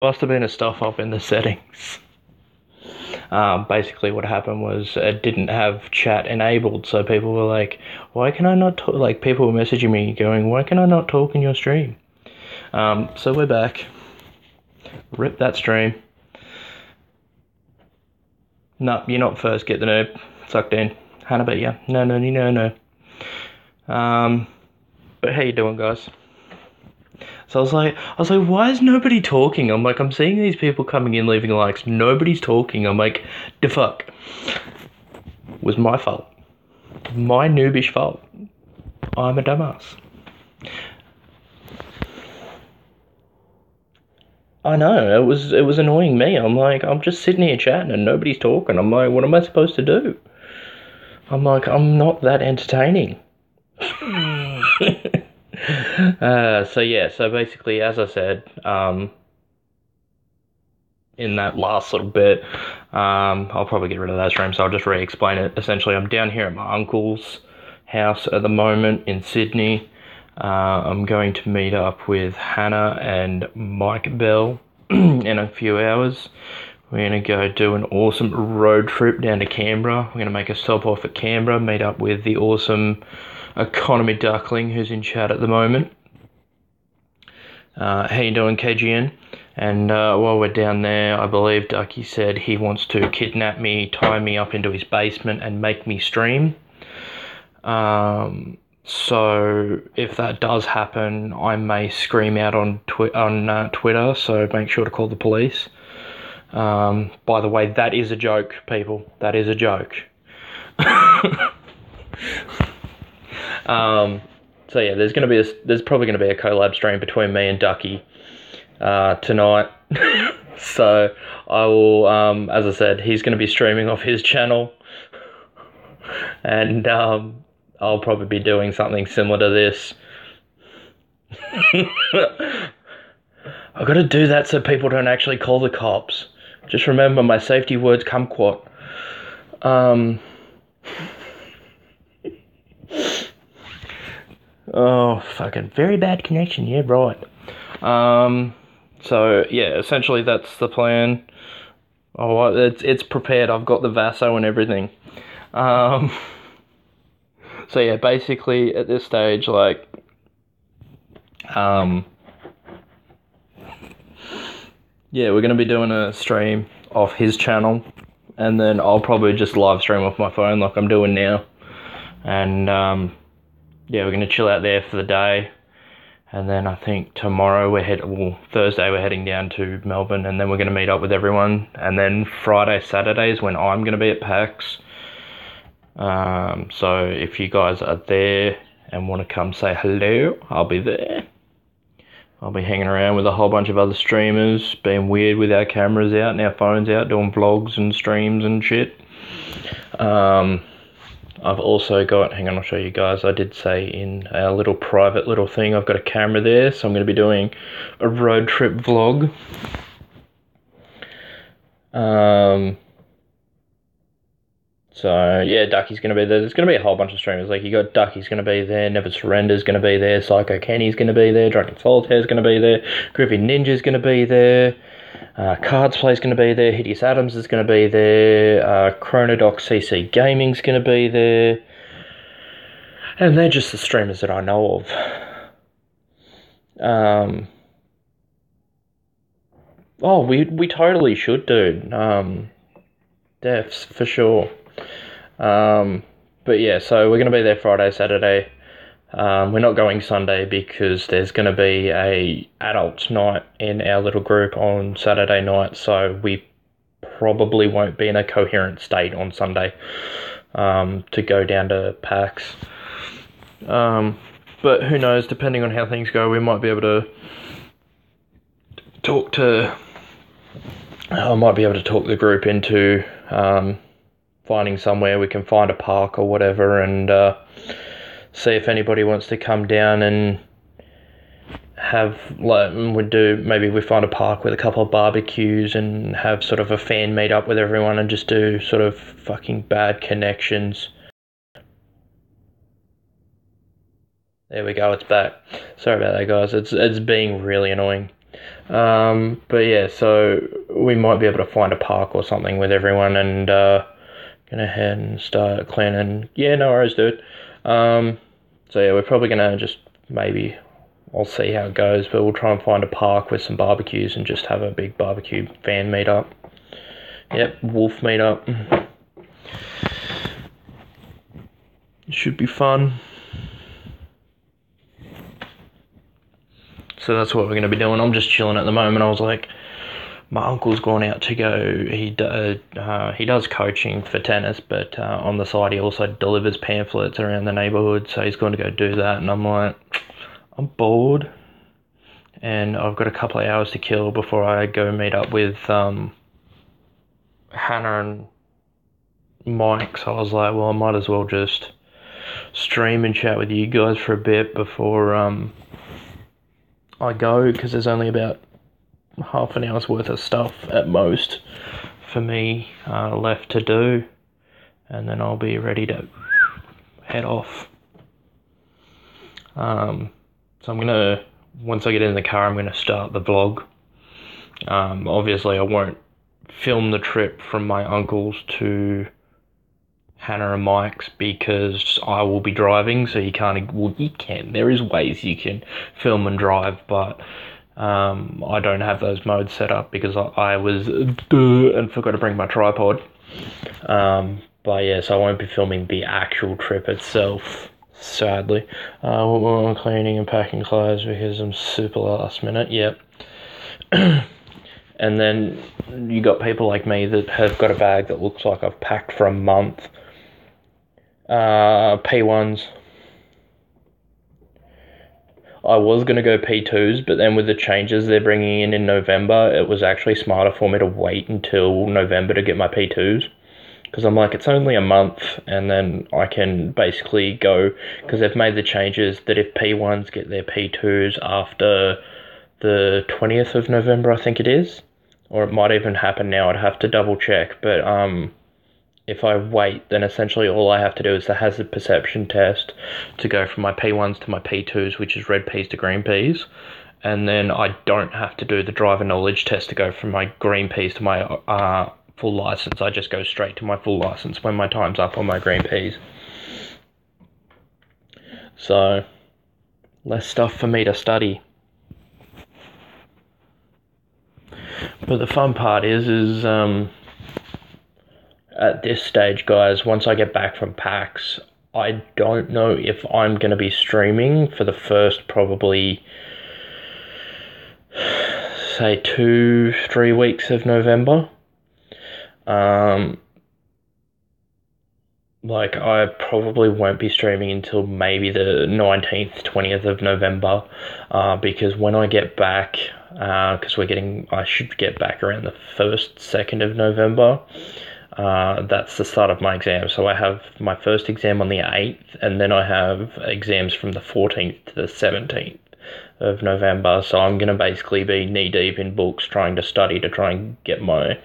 Must have been a stuff up in the settings. Basically what happened was it didn't have chat enabled, so people were like, why can I not talk? Like, people were messaging me going, why can I not talk in your stream? So we're back. Rip that stream. No, you're not first, get the noob. Sucked in. Hannah bet ya. No. But how you doing, guys? So I was like, why is nobody talking? I'm like, I'm seeing these people coming in, leaving likes. Nobody's talking. I'm like, the fuck. It was my fault. My noobish fault. I'm a dumbass. I know, it was annoying me. I'm like, I'm just sitting here chatting and nobody's talking. I'm like, what am I supposed to do? I'm like, I'm not that entertaining. So basically, as I said, in that last little bit, I'll probably get rid of that stream, so I'll just re-explain it. Essentially, I'm down here at my uncle's house at the moment in Sydney. I'm going to meet up with Hannah and Mike Bell in a few hours. We're going to go do an awesome road trip down to Canberra. We're going to make a stop off at Canberra, meet up with the awesome Economy Duckling who's in chat at the moment. How you doing, KGN? And while we're down there, I believe Ducky said he wants to kidnap me, tie me up into his basement and make me stream. So if that does happen, I may scream out on Twitter, so make sure to call the police. By the way, that is a joke, people. That is a joke. So yeah, there's probably gonna be a collab stream between me and Ducky tonight. So I will, as I said, he's gonna be streaming off his channel, and I'll probably be doing something similar to this. I've got to do that so people don't actually call the cops. Just remember my safety words, kumquat. Oh, fucking very bad connection, yeah, right. So yeah, essentially that's the plan. Oh, it's prepared. I've got the Vaso and everything. So yeah, basically at this stage, like, yeah, we're gonna be doing a stream off his channel, and then I'll probably just live stream off my phone like I'm doing now. And yeah, we're gonna chill out there for the day, and then I think tomorrow Thursday we're heading down to Melbourne, and then we're gonna meet up with everyone, and then Friday, Saturday is when I'm gonna be at PAX. So if you guys are there and want to come say hello, I'll be there. I'll be hanging around with a whole bunch of other streamers, being weird with our cameras out and our phones out, doing vlogs and streams and shit. I've also got, hang on, I'll show you guys, I did say in our little private little thing, I've got a camera there, so I'm going to be doing a road trip vlog. So yeah, Ducky's going to be there. There's going to be a whole bunch of streamers. Like, you got Ducky's going to be there, Never Surrender's going to be there, Psycho Kenny's going to be there, Drunken Solitaire's going to be there, Griffy Ninja's going to be there, Cards Play's going to be there, Hideous Adams is going to be there, Chronodox CC Gaming's going to be there, and they're just the streamers that I know of. Oh, we totally should, dude. Defs for sure. But yeah, so we're going to be there Friday, Saturday. We're not going Sunday because there's going to be a adults night in our little group on Saturday night, so we probably won't be in a coherent state on Sunday to go down to PAX. But who knows, depending on how things go, we might be able to talk the group into finding somewhere we can find a park or whatever, and see if anybody wants to come down and maybe we find a park with a couple of barbecues and have sort of a fan meet up with everyone and just do sort of fucking bad connections. There we go, it's back. Sorry about that, guys. It's being really annoying. But yeah, so we might be able to find a park or something with everyone and gonna head and start cleaning. Yeah, no worries, dude. So yeah, we're probably gonna just maybe, I'll see how it goes, but we'll try and find a park with some barbecues and just have a big barbecue fan meetup. Yep, wolf meetup. Should be fun. So that's what we're going to be doing. I'm just chilling at the moment. I was like, my uncle's gone out to go. He does coaching for tennis, but on the side he also delivers pamphlets around the neighbourhood. So he's going to go do that, and I'm like, I'm bored, and I've got a couple of hours to kill before I go meet up with Hannah and Mike. So I was like, well, I might as well just stream and chat with you guys for a bit before I go, because there's only about half an hour's worth of stuff at most for me left to do, and then I'll be ready to head off. So I'm gonna, once I get in the car, I'm gonna start the vlog. Obviously I won't film the trip from my uncle's to Hannah and Mike's because I will be driving, so you can't, well, you can, there is ways you can film and drive, but I don't have those modes set up because I was and forgot to bring my tripod. But yeah, so I won't be filming the actual trip itself, sadly. We're cleaning and packing clothes because I'm super last minute, yep. And then you got people like me that have got a bag that looks like I've packed for a month. P1s. I was going to go P2s, but then with the changes they're bringing in November, it was actually smarter for me to wait until November to get my P2s. Because I'm like, it's only a month, and then I can basically go, because they've made the changes that if P1s get their P2s after the 20th of November, I think it is, or it might even happen now, I'd have to double check, but if I wait, then essentially all I have to do is the hazard perception test to go from my P1s to my P2s, which is red peas to green peas. And then I don't have to do the driver knowledge test to go from my green peas to my full license. I just go straight to my full license when my time's up on my green peas. So, less stuff for me to study. But the fun part is at this stage, guys, once I get back from PAX, I don't know if I'm going to be streaming for the first probably, say, 2-3 weeks of November. Like, I probably won't be streaming until maybe the 19th, 20th of November, because when I get back, because I should get back around the 1st, 2nd of November, that's the start of my exam. So I have my first exam on the 8th, and then I have exams from the 14th to the 17th of November. So I'm going to basically be knee-deep in books trying to study to try and get my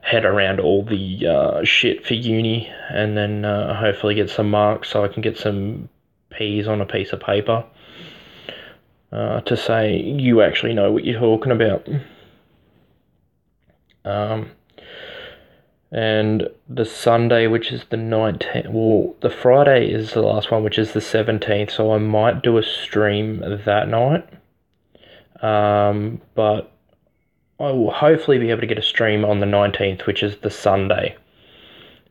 head around all the shit for uni, and then hopefully get some marks so I can get some P's on a piece of paper to say you actually know what you're talking about. And the Sunday, which is the 19th, well, the Friday is the last one, which is the 17th, so I might do a stream that night. But I will hopefully be able to get a stream on the 19th, which is the Sunday.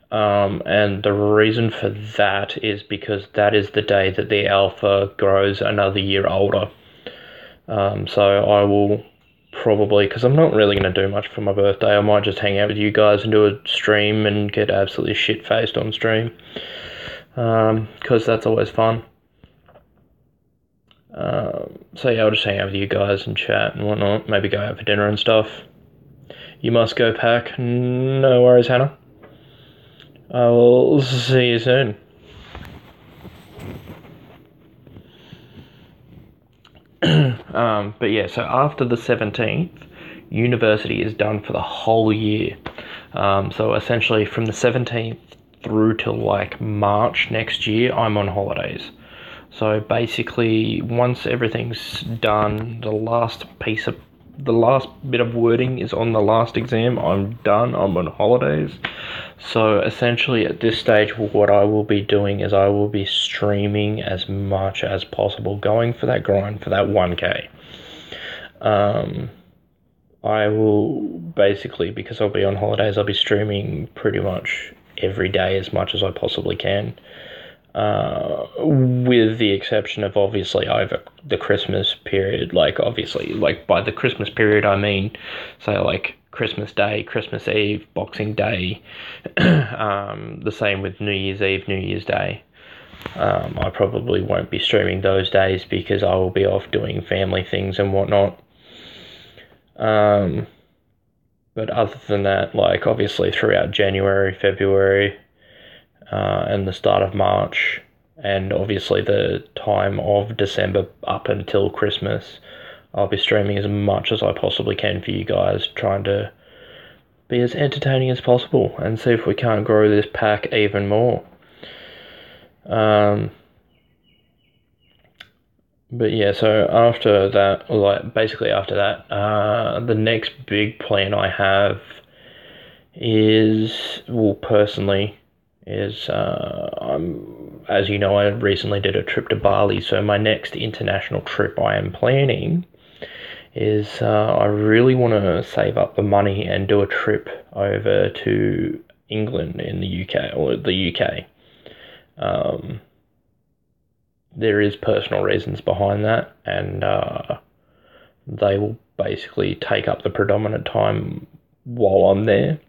And the reason for that is because that is the day that the alpha grows another year older. So I will probably, because I'm not really going to do much for my birthday, I might just hang out with you guys and do a stream and get absolutely shit-faced on stream. Because that's always fun. So yeah, I'll just hang out with you guys and chat and whatnot. Maybe go out for dinner and stuff. You must go pack. No worries, Hannah. I will see you soon. But yeah, so after the 17th, university is done for the whole year. So essentially from the 17th through till like March next year, I'm on holidays. So basically, once everything's done, the last piece of the last bit of wording is on the last exam. I'm done. I'm on holidays. So essentially at this stage, what I will be doing is I will be streaming as much as possible, going for that grind, for that 1K. I will basically, because I'll be on holidays, I'll be streaming pretty much every day as much as I possibly can. With the exception of obviously over the Christmas period, obviously by the Christmas period I mean, say Christmas Day, Christmas Eve, Boxing Day, the same with New Year's Eve, New Year's Day. I probably won't be streaming those days because I will be off doing family things and whatnot. But other than that, obviously throughout January, February, and the start of March, and obviously the time of December up until Christmas, I'll be streaming as much as I possibly can for you guys, trying to be as entertaining as possible and see if we can't grow this pack even more. But yeah, so after that, the next big plan I have is, as you know, I recently did a trip to Bali, so my next international trip I am planning is I really want to save up the money and do a trip over to England in the UK, or the UK. There is personal reasons behind that, and they will basically take up the predominant time while I'm there.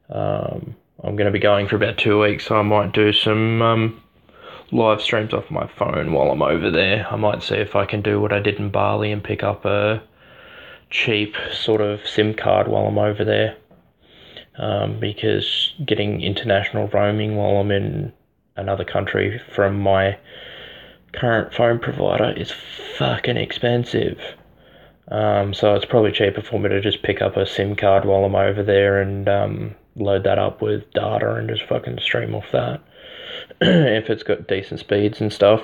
I'm going to be going for about 2 weeks, so I might do some live streams off my phone while I'm over there. I might see if I can do what I did in Bali and pick up a cheap sort of SIM card while I'm over there, because getting international roaming while I'm in another country from my current phone provider is fucking expensive. So it's probably cheaper for me to just pick up a SIM card while I'm over there and load that up with data and just fucking stream off that if it's got decent speeds and stuff.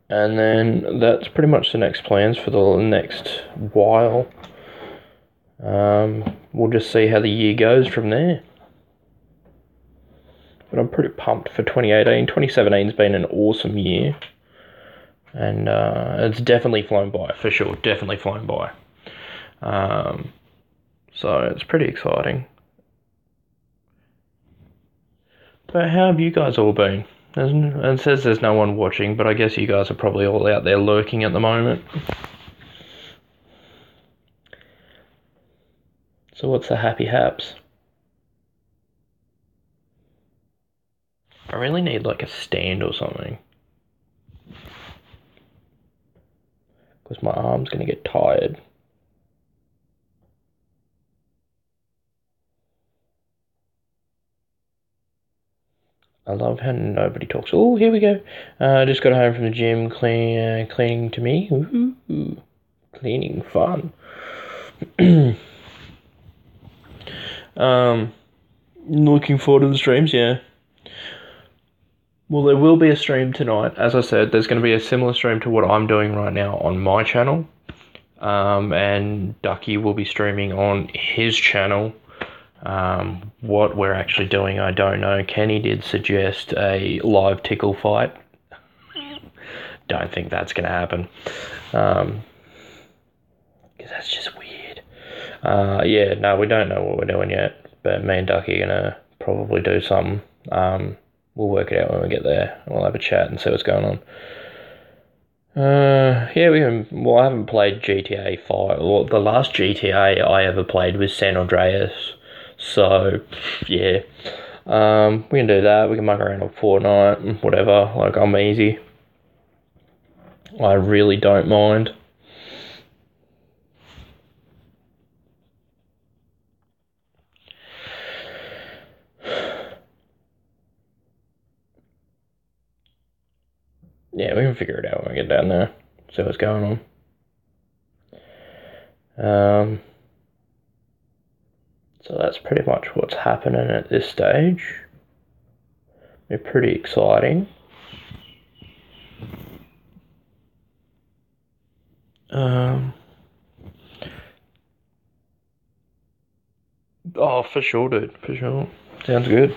And then that's pretty much the next plans for the next while. We'll just see how the year goes from there. But I'm pretty pumped for 2018. 2017's been an awesome year. And it's definitely flown by, for sure. Definitely flown by. So it's pretty exciting. But how have you guys all been? It says there's no one watching, but I guess you guys are probably all out there lurking at the moment. So what's the happy haps? I really need a stand or something, because my arm's going to get tired. I love how nobody talks. Oh, here we go. Just got home from the gym, cleaning to me. Woohoo. Cleaning fun. Looking forward to the streams, yeah. Well, there will be a stream tonight. As I said, there's going to be a similar stream to what I'm doing right now on my channel. And Ducky will be streaming on his channel. What we're actually doing, I don't know. Kenny did suggest a live tickle fight. Don't think that's going to happen. Because that's just weird. Yeah, no, we don't know what we're doing yet. But me and Ducky are going to probably do something. We'll work it out when we get there. We'll have a chat and see what's going on. Yeah, I haven't played GTA 5. Well, the last GTA I ever played was San Andreas. So, yeah. We can do that. We can muck around on Fortnite, whatever. I'm easy. I really don't mind. Yeah, we can figure it out when we get down there. See what's going on. So that's pretty much what's happening at this stage. They're pretty exciting. Oh, for sure, dude. For sure. Sounds good.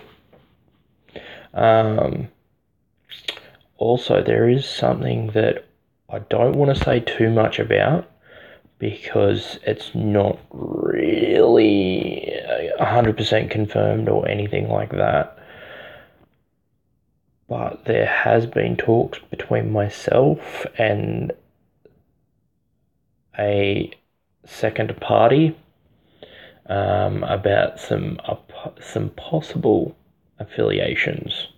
Also, there is something that I don't want to say too much about because it's not really 100% confirmed or anything like that. But there has been talks between myself and a second party about some possible affiliations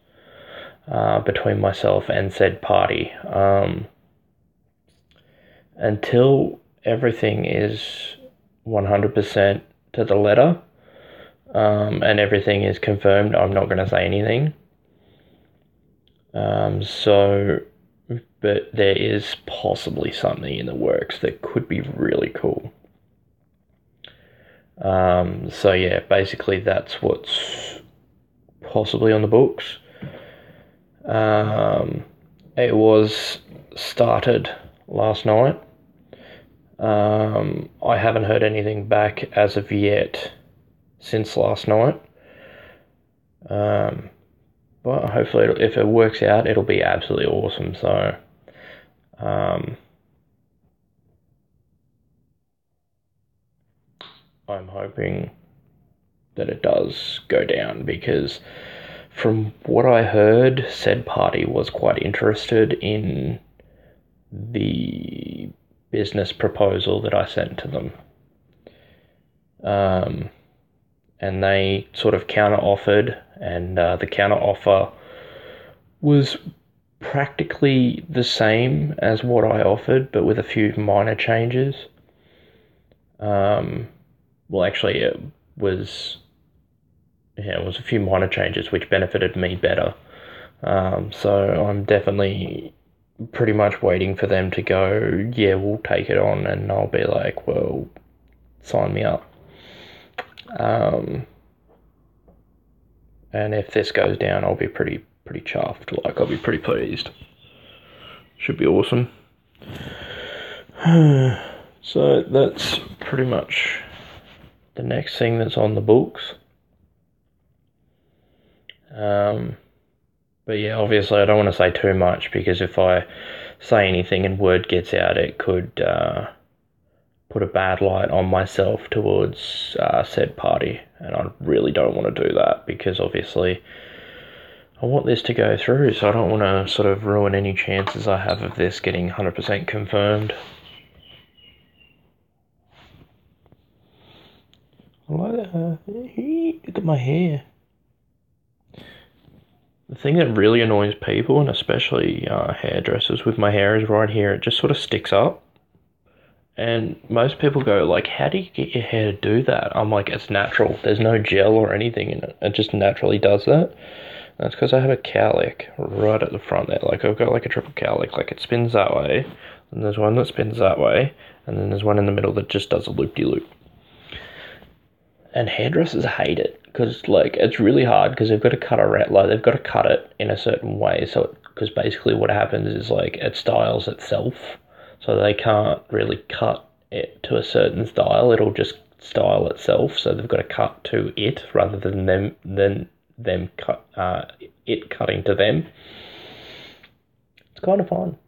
between myself and said party. Until everything is 100% to the letter and everything is confirmed, I'm not going to say anything. But there is possibly something in the works that could be really cool. So yeah, basically that's what's possibly on the books. It was started last night. I haven't heard anything back as of yet since last night. But hopefully, if it works out, it'll be absolutely awesome. So, I'm hoping that it does go down because from what I heard, said party was quite interested in the business proposal that I sent to them. And they sort of counter-offered, and the counter-offer was practically the same as what I offered, but with a few minor changes. Well, actually, it was a few minor changes which benefited me better. So I'm definitely pretty much waiting for them to go, yeah, we'll take it on, and I'll be like, well, sign me up. And if this goes down, I'll be pretty chuffed. Like, I'll be pretty pleased. Should be awesome. So that's pretty much the next thing that's on the books. But yeah, obviously I don't want to say too much because if I say anything and word gets out, it could put a bad light on myself towards said party, and I really don't want to do that because obviously I want this to go through, so I don't want to sort of ruin any chances I have of this getting 100% confirmed. I like that. Look at my hair. The thing that really annoys people, and especially hairdressers with my hair, is right here. It just sort of sticks up. And most people go, like, how do you get your hair to do that? I'm like, it's natural. There's no gel or anything in it. It just naturally does that. That's because I have a cowlick right at the front there. Like, I've got like a triple cowlick. Like, it spins that way, and there's one that spins that way, and then there's one in the middle that just does a loop-de-loop. And hairdressers hate it because, like, it's really hard because they've got to cut they've got to cut it in a certain way. So, because basically what happens is, like, it styles itself. So they can't really cut it to a certain style. It'll just style itself. So they've got to cut to it rather than them cutting to them. It's kind of fun.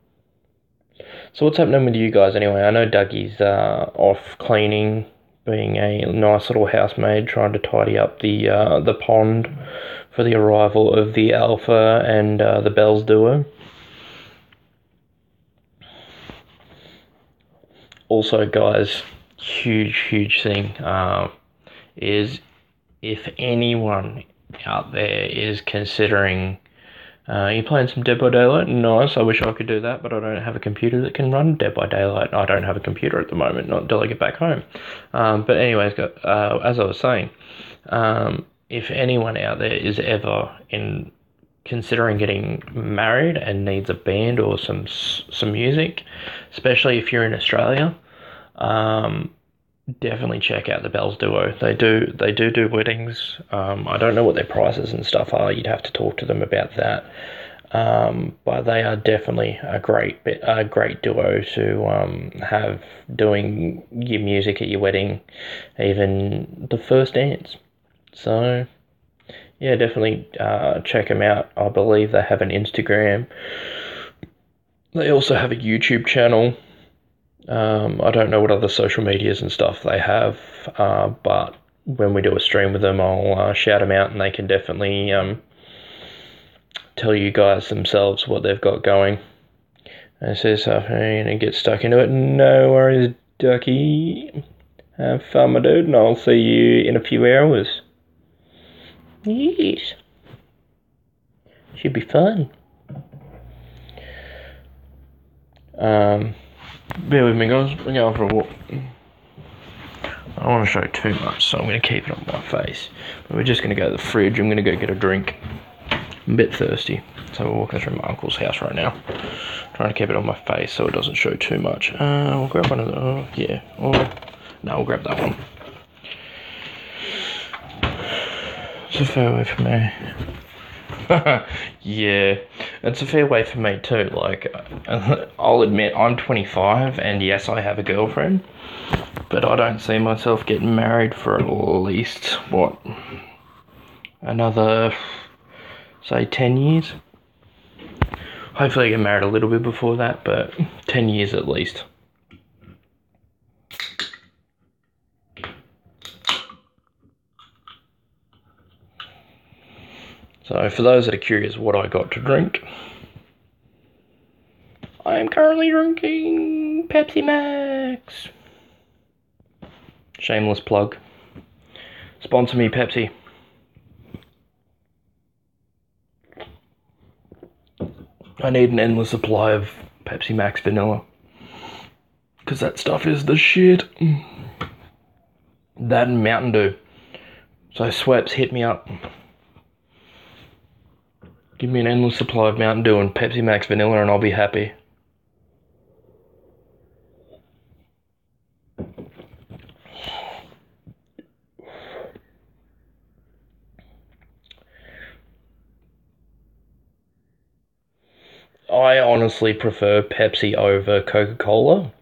So what's happening with you guys anyway? I know Dougie's off cleaning, being a nice little housemaid, trying to tidy up the pond for the arrival of the Alpha and the Bells duo. Also, guys, huge thing is if anyone out there is considering you playing some Dead by Daylight. Nice, I wish I could do that, but I don't have a computer that can run Dead by Daylight. I don't have a computer at the moment, not until I get back home. But anyways, as I was saying, if anyone out there is ever considering getting married and needs a band or some music, especially if you're in Australia, definitely check out the Bells duo. They do weddings. I don't know what their prices and stuff are. You'd have to talk to them about that. But they are definitely a great duo to have doing your music at your wedding, even the first dance. So yeah, definitely check them out. I believe they have an Instagram. They also have a YouTube channel. I don't know what other social medias and stuff they have, but when we do a stream with them, I'll shout them out, and they can definitely tell you guys themselves what they've got going. And it says and get stuck into it. No worries, Ducky. Have fun, my dude, and I'll see you in a few hours. Yes. Should be fun. Bear with me, guys. We're going for a walk. I don't want to show too much, so I'm going to keep it on my face. But we're just going to go to the fridge. I'm going to go get a drink. I'm a bit thirsty, so we're walking through my uncle's house right now. Trying to keep it on my face so it doesn't show too much. We'll grab one of the... Oh, yeah. Oh, no, we'll grab that one. It's a fair way for me. Yeah, it's a fair way for me too. Like, I'll admit I'm 25, and yes, I have a girlfriend, but I don't see myself getting married for at least, what, another, say, 10 years? Hopefully I get married a little bit before that, but 10 years at least. So for those that are curious what I got to drink, I am currently drinking Pepsi Max. Shameless plug. Sponsor me, Pepsi. I need an endless supply of Pepsi Max vanilla, because that stuff is the shit. That and Mountain Dew. So Sweps, hit me up. Give me an endless supply of Mountain Dew and Pepsi Max vanilla and I'll be happy. I honestly prefer Pepsi over Coca-Cola.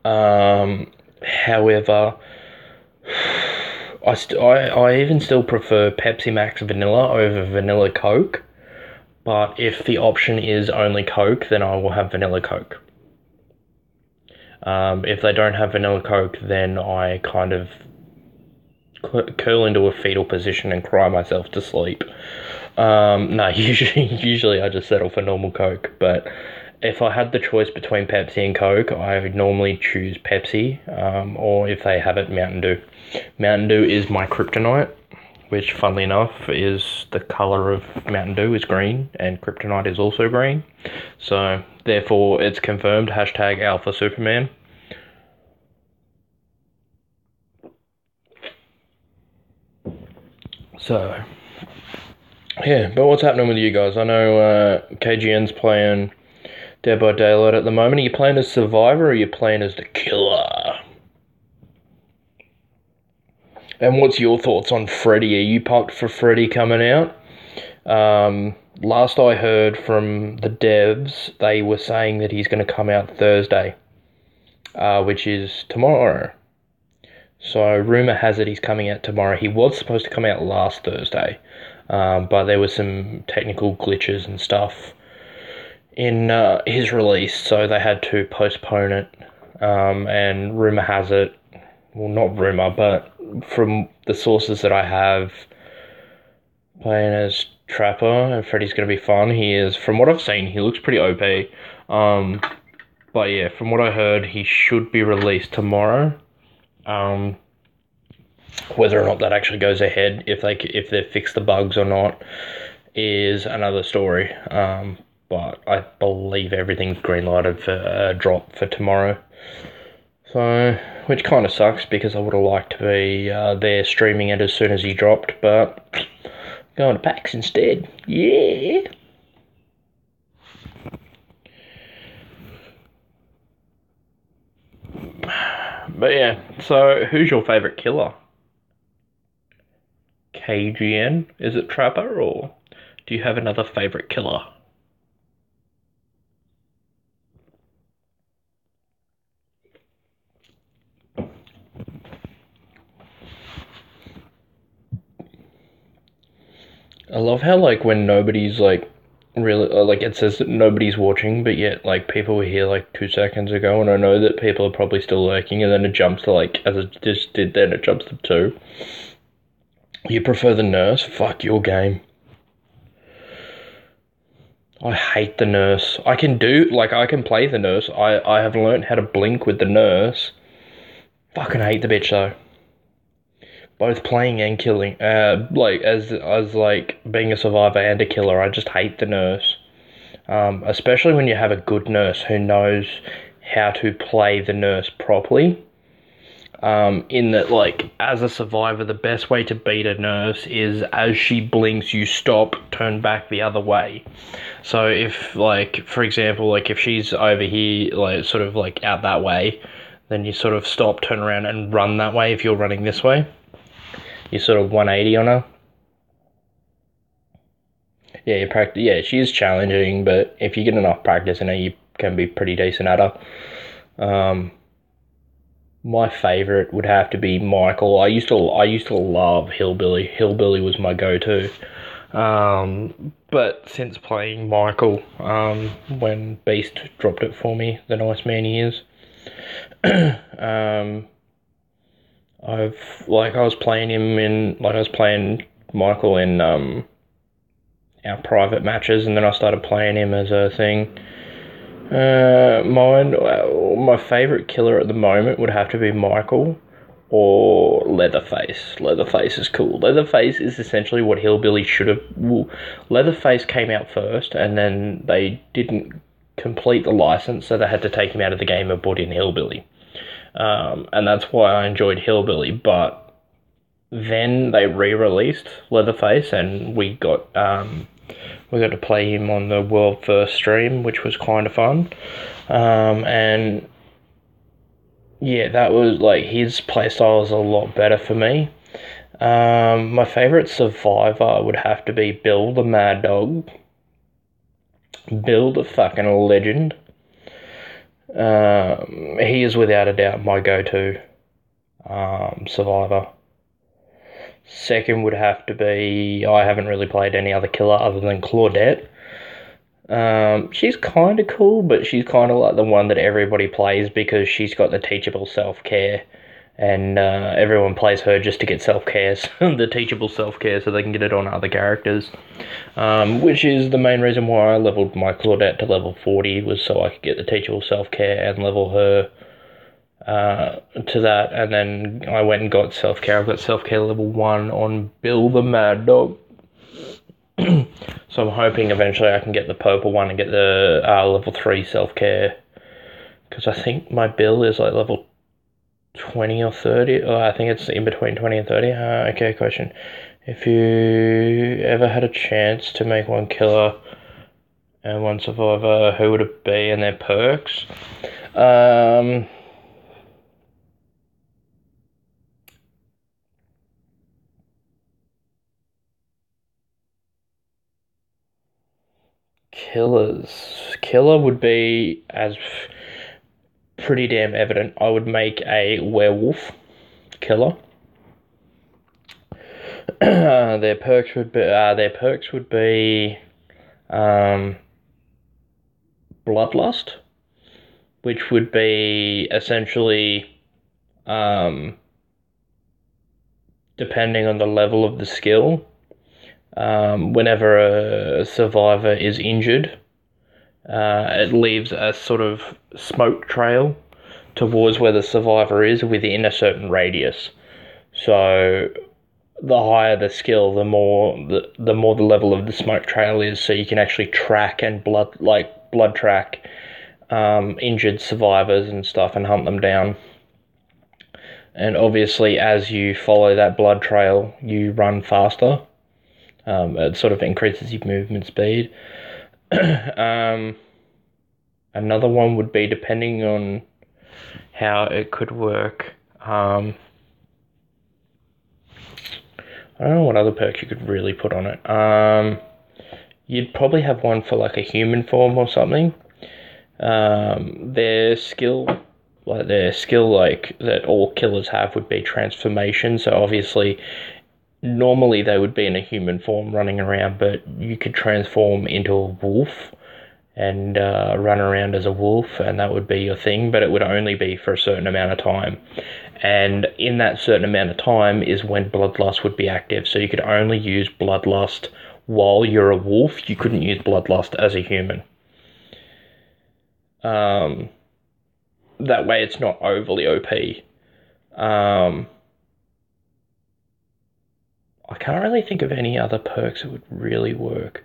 However, I even still prefer Pepsi Max Vanilla over Vanilla Coke. But if the option is only Coke, then I will have Vanilla Coke. If they don't have Vanilla Coke, then I kind of curl into a fetal position and cry myself to sleep. No, usually I just settle for normal Coke, but if I had the choice between Pepsi and Coke, I would normally choose Pepsi, or if they have it, Mountain Dew. Mountain Dew is my kryptonite, which, funnily enough, is the colour of Mountain Dew is green, and kryptonite is also green. So, therefore, it's confirmed, hashtag Alpha Superman. So, yeah, but what's happening with you guys? I know KGN's playing Dead by Daylight at the moment. Are you playing as Survivor or are you playing as the Killer? And what's your thoughts on Freddy? Are you pumped for Freddy coming out? Last I heard from the devs, they were saying that he's going to come out Thursday, which is tomorrow. So rumour has it he's coming out tomorrow. He was supposed to come out last Thursday, but there were some technical glitches and stuff in his release, so they had to postpone it. And rumour has it, well, not rumour, but from the sources that I have, playing as Trapper, and Freddy's going to be fun. He is, from what I've seen, he looks pretty OP. But yeah, from what I heard, he should be released tomorrow. Whether or not that actually goes ahead, if they fix the bugs or not, is another story. But I believe everything's green-lighted for a drop for tomorrow. So, which kind of sucks, because I would have liked to be there streaming it as soon as he dropped, but going to PAX instead. Yeah! But yeah, so who's your favourite killer? KGN? Is it Trapper, or Do you have another favourite killer? I love how, like, when nobody's, like, really, like, it says that nobody's watching, but yet, like, people were here, like, 2 seconds ago, and I know that people are probably still lurking, and then it jumps to, like, as it just did then, it jumps to 2. You prefer the nurse? Fuck your game. I hate the nurse. I can play the nurse. I have learned how to blink with the nurse. Fucking hate the bitch, though. Both playing and killing. Like, as like, being a survivor and a killer, I just hate the nurse. Especially when you have a good nurse who knows how to play the nurse properly. In that, like, as a survivor, the best way to beat a nurse is as she blinks, you stop, turn back the other way. So if, like, for example, like, if she's over here, like, sort of, like, out that way, then you sort of stop, turn around, and run that way if you're running this way. You sort of 180 on her. Yeah, you practice. Yeah, she is challenging, but if you get enough practice in her, you can be pretty decent at her. My favourite would have to be Michael. I used to love Hillbilly. Hillbilly was my go-to. But since playing Michael, when Beast dropped it for me, the nice man he is, I was playing Michael in our private matches, and then I started playing him as a thing. My favourite killer at the moment would have to be Michael or Leatherface. Leatherface is cool. Leatherface is essentially what Hillbilly should have. Leatherface came out first, and then they didn't complete the license, so they had to take him out of the game and put in Hillbilly. And that's why I enjoyed Hillbilly, but then they re-released Leatherface, and we got to play him on the world first stream, which was kind of fun. And yeah, that was, like, his playstyle is a lot better for me. My favourite survivor would have to be Bill the Mad Dog. Bill the fucking legend. He is without a doubt my go-to survivor. Second would have to be, I haven't really played any other killer other than Claudette. She's kind of cool, but she's kind of like the one that everybody plays because she's got the teachable self-care, and everyone plays her just to get self-care, the teachable self-care, so they can get it on other characters, which is the main reason why I leveled my Claudette to level 40, was so I could get the teachable self-care and level her to that, and then I went and got self-care. I've got self-care level 1 on Bill the Mad Dog. So I'm hoping eventually I can get the purple one and get the level 3 self-care, because I think my Bill is like level 20 or 30, or I think it's in between 20 and 30. Okay, question. If you ever had a chance to make one killer and one survivor, who would it be and their perks? Killer would be, as pretty damn evident, I would make a werewolf killer. Their perks would be bloodlust, which would be essentially, depending on the level of the skill, whenever a survivor is injured, it leaves a sort of smoke trail towards where the survivor is within a certain radius. So the higher the skill, the more the level of the smoke trail is, so you can actually track and blood track injured survivors and stuff and hunt them down. And obviously, as you follow that blood trail, you run faster. It sort of increases your movement speed. Another one would be, depending on how it could work, I don't know what other perks you could really put on it. you'd probably have one for like a human form or something. Their skill like that all killers have would be transformation. So obviously, normally they would be in a human form running around, but you could transform into a wolf and run around as a wolf, and that would be your thing, but it would only be for a certain amount of time. And in that certain amount of time is when Bloodlust would be active, so you could only use Bloodlust while you're a wolf. You couldn't use Bloodlust as a human. That way it's not overly OP. I can't really think of any other perks that would really work.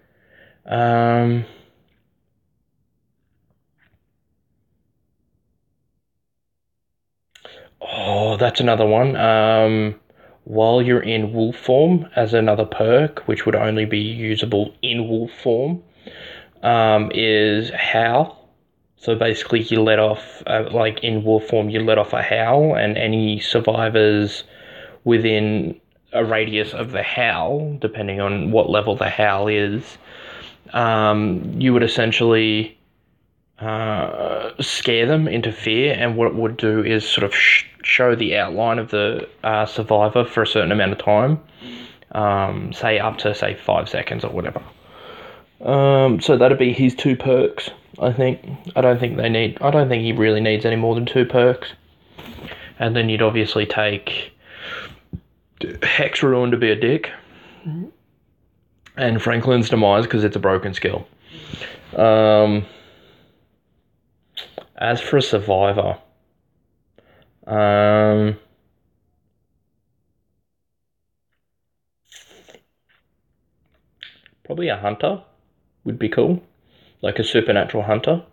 Oh, that's another one. While you're in wolf form as another perk, which would only be usable in wolf form, is Howl. So basically you let off, like in wolf form, you let off a howl, and any survivors within a radius of the howl, depending on what level the howl is, you would essentially scare them into fear, and what it would do is sort of show the outline of the survivor for a certain amount of time, say up to, say, 5 seconds or whatever. So that'd be his 2 perks, I think. I don't think he really needs any more than 2 perks. And then you'd obviously take Hex Ruin to be a dick, and Franklin's Demise because it's a broken skill. As for a survivor, probably a hunter would be cool, like a supernatural hunter.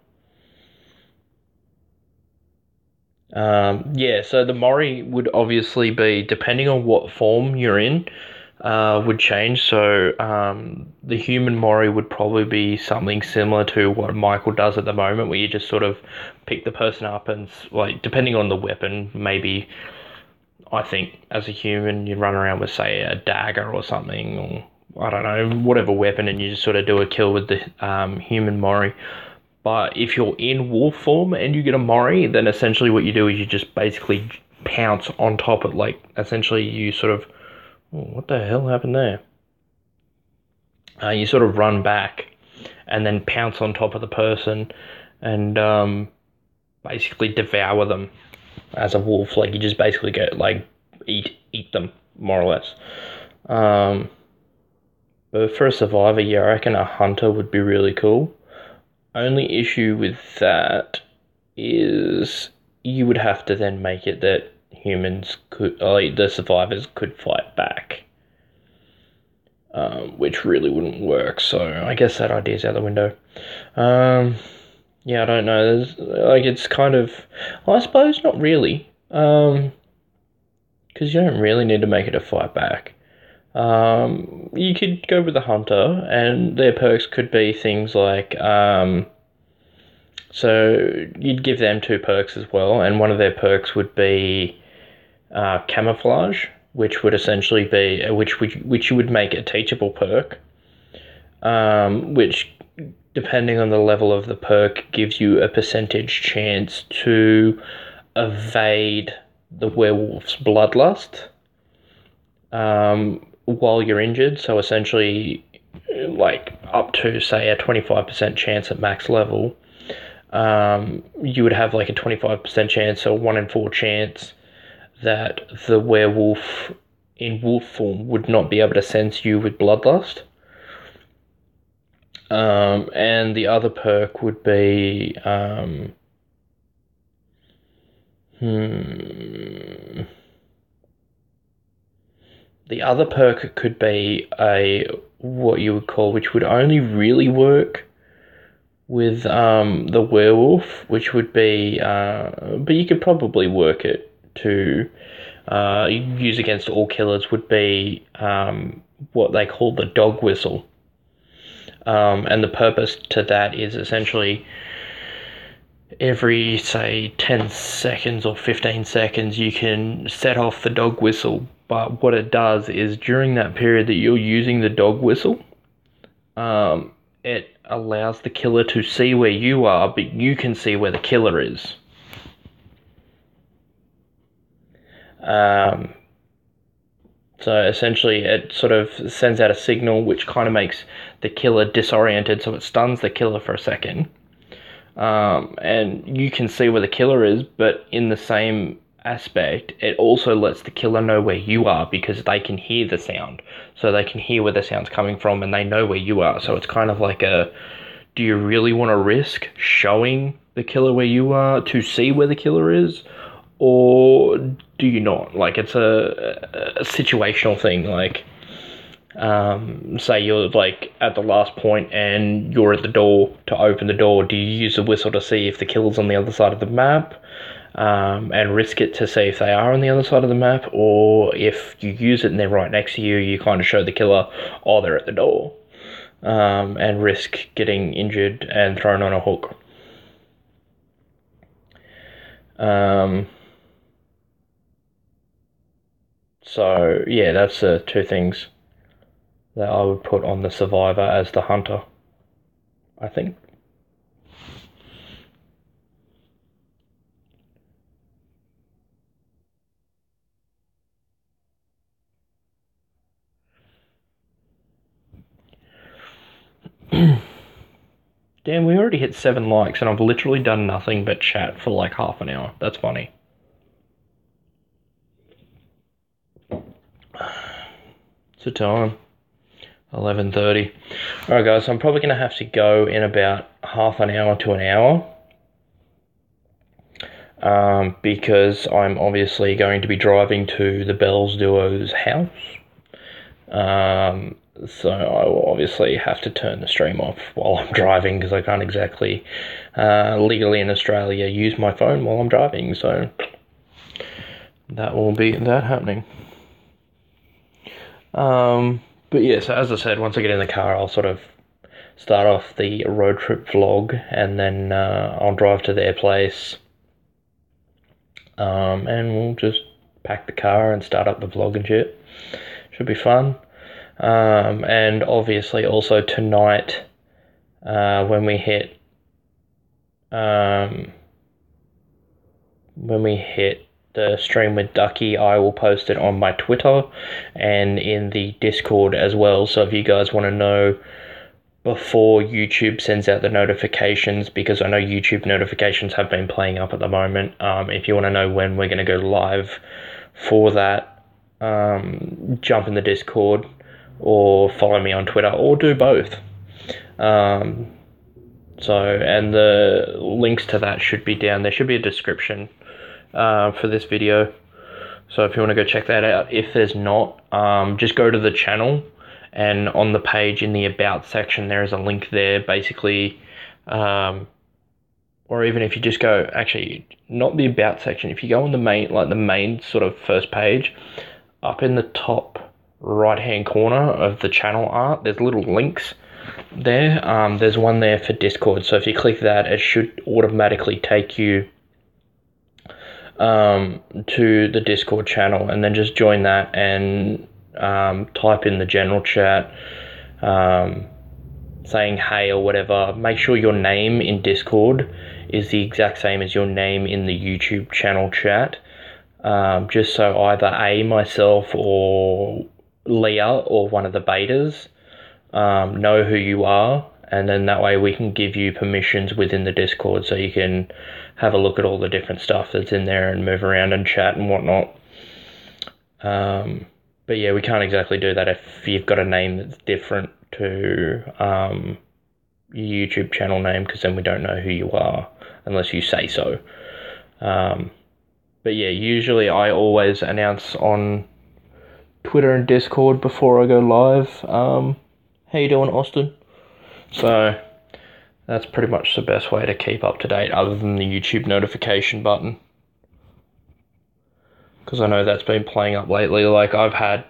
So the Mori would obviously be, depending on what form you're in, would change. So the human Mori would probably be something similar to what Michael does at the moment, where you just sort of pick the person up and, like, depending on the weapon, maybe I think as a human you'd run around with, say, a dagger or something, or I don't know, whatever weapon, and you just sort of do a kill with the human Mori. But if you're in wolf form and you get a Mori, then essentially what you do is you just basically pounce on top of, like, essentially you sort of, what the hell happened there? You sort of run back and then pounce on top of the person and basically devour them as a wolf. Like, you just basically go, like, eat them, more or less. But for a survivor, yeah, I reckon a hunter would be really cool. Only issue with that is you would have to then make it that humans could, the survivors could fight back, which really wouldn't work. So I guess that idea's out the window. Yeah, I don't know. It's kind of, I suppose not really, because you don't really need to make it a fight back. You could go with the hunter, and their perks could be things like, so you'd give them 2 perks as well, and one of their perks would be camouflage, which would essentially be, which you would make a teachable perk, which, depending on the level of the perk, gives you a percentage chance to evade the werewolf's bloodlust while you're injured. So essentially, like, up to, say, a 25% chance at max level, you would have like a 25% chance, or 1 in 4 chance, that the werewolf in wolf form would not be able to sense you with bloodlust. And the other perk would be the other perk could be what you would call, which would only really work with the werewolf, which would be, but you could probably work it to use against all killers, would be what they call the dog whistle. And the purpose to that is essentially every, say, 10 seconds or 15 seconds you can set off the dog whistle, but what it does is during that period that you're using the dog whistle, it allows the killer to see where you are, but you can see where the killer is. So essentially it sort of sends out a signal which kind of makes the killer disoriented, so it stuns the killer for a second. And you can see where the killer is, but in the same aspect, it also lets the killer know where you are because they can hear the sound. So they can hear where the sound's coming from and they know where you are. So it's kind of like do you really want to risk showing the killer where you are to see where the killer is? Or do you not? Like, it's a situational thing. Like, say you're like at the last point and you're at the door to open the door. Do you use a whistle to see if the killer's on the other side of the map, and risk it to see if they are on the other side of the map? Or if you use it and they're right next to you, you kind of show the killer, oh, they're at the door, and risk getting injured and thrown on a hook. So, yeah, that's the two things that I would put on the survivor as the hunter, I think. Damn, we already hit 7 likes and I've literally done nothing but chat for like half an hour. That's funny. It's the time. 11:30. Alright guys, I'm probably going to have to go in about half an hour to an hour. Because I'm obviously going to be driving to the Bells Duo's house. So I will obviously have to turn the stream off while I'm driving because I can't exactly legally in Australia use my phone while I'm driving. So that will be that happening. But yeah, so as I said, once I get in the car, I'll sort of start off the road trip vlog, and then I'll drive to their place, and we'll just pack the car and start up the vlog and shit. Should be fun. And obviously also tonight, when we hit the stream with Ducky, I will post it on my Twitter and in the Discord as well. So if you guys want to know before YouTube sends out the notifications, because I know YouTube notifications have been playing up at the moment, if you want to know when we're going to go live for that, jump in the Discord or follow me on Twitter, or do both. So, and the links to that should be down. There should be a description for this video. So if you want to go check that out, if there's not, just go to the channel, and on the page in the About section, there is a link there, basically, or even if you just go, actually, not the About section, if you go on the main sort of first page, up in the top right-hand corner of the channel art, there's little links there. There's one there for Discord, so if you click that, it should automatically take you to the Discord channel, and then just join that and type in the general chat, saying hey or whatever. Make sure your name in Discord is the exact same as your name in the YouTube channel chat, just so either myself or Leah or one of the betas know who you are, and then that way we can give you permissions within the Discord so you can have a look at all the different stuff that's in there and move around and chat and whatnot. But yeah, we can't exactly do that if you've got a name that's different to your YouTube channel name, because then we don't know who you are unless you say so. But yeah, usually I always announce on Twitter and Discord before I go live. How you doing, Austin? So that's pretty much the best way to keep up to date, other than the YouTube notification button, because I know that's been playing up lately. Like, I've had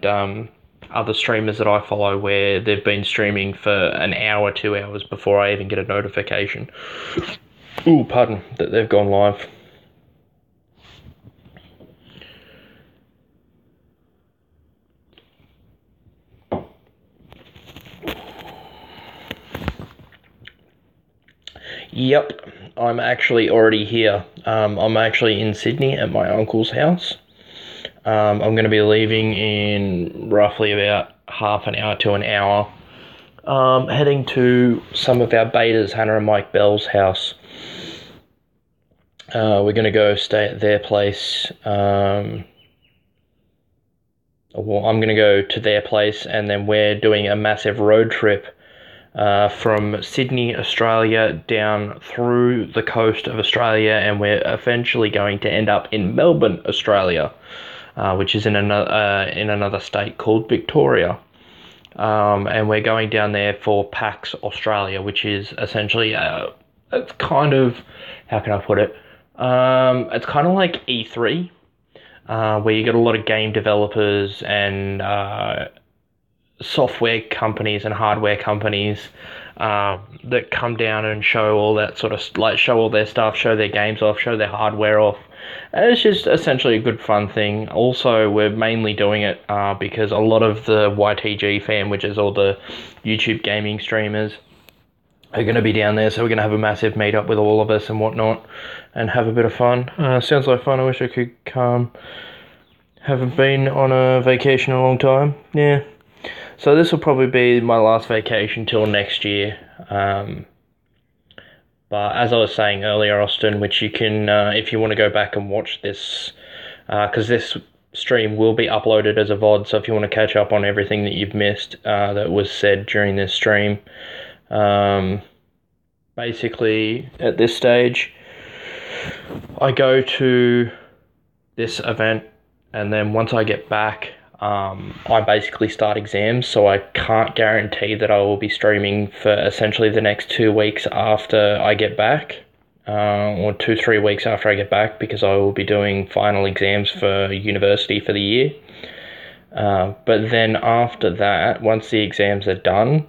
other streamers that I follow where they've been streaming for an hour, 2 hours before I even get a notification. Ooh, pardon, that they've gone live. Yep, I'm actually already here. I'm actually in Sydney at my uncle's house. I'm going to be leaving in roughly about half an hour to an hour. Heading to some of our betas, Hannah and Mike Bell's house. We're going to go stay at their place. I'm going to go to their place, and then we're doing a massive road trip from Sydney, Australia, down through the coast of Australia, and we're eventually going to end up in Melbourne, Australia, which is in another state called Victoria. And we're going down there for PAX Australia, which is essentially it's kind of, how can I put it? It's kind of like E3, where you get a lot of game developers and software companies and hardware companies that come down and show all that sort of, like, show all their stuff, show their games off, show their hardware off. And it's just essentially a good fun thing. Also, we're mainly doing it because a lot of the YTG fam, which is all the YouTube gaming streamers, are going to be down there, so we're going to have a massive meetup with all of us and whatnot, and have a bit of fun. Sounds like fun. I wish I could come. Haven't been on a vacation in a long time. Yeah. So this will probably be my last vacation till next year. But as I was saying earlier, Austin, which you can, if you want to go back and watch this, because this stream will be uploaded as a VOD, so if you want to catch up on everything that you've missed that was said during this stream, basically at this stage, I go to this event, and then once I get back, I basically start exams, so I can't guarantee that I will be streaming for essentially the next 2 weeks after I get back, or 2-3 weeks after I get back, because I will be doing final exams for university for the year. But then after that, once the exams are done,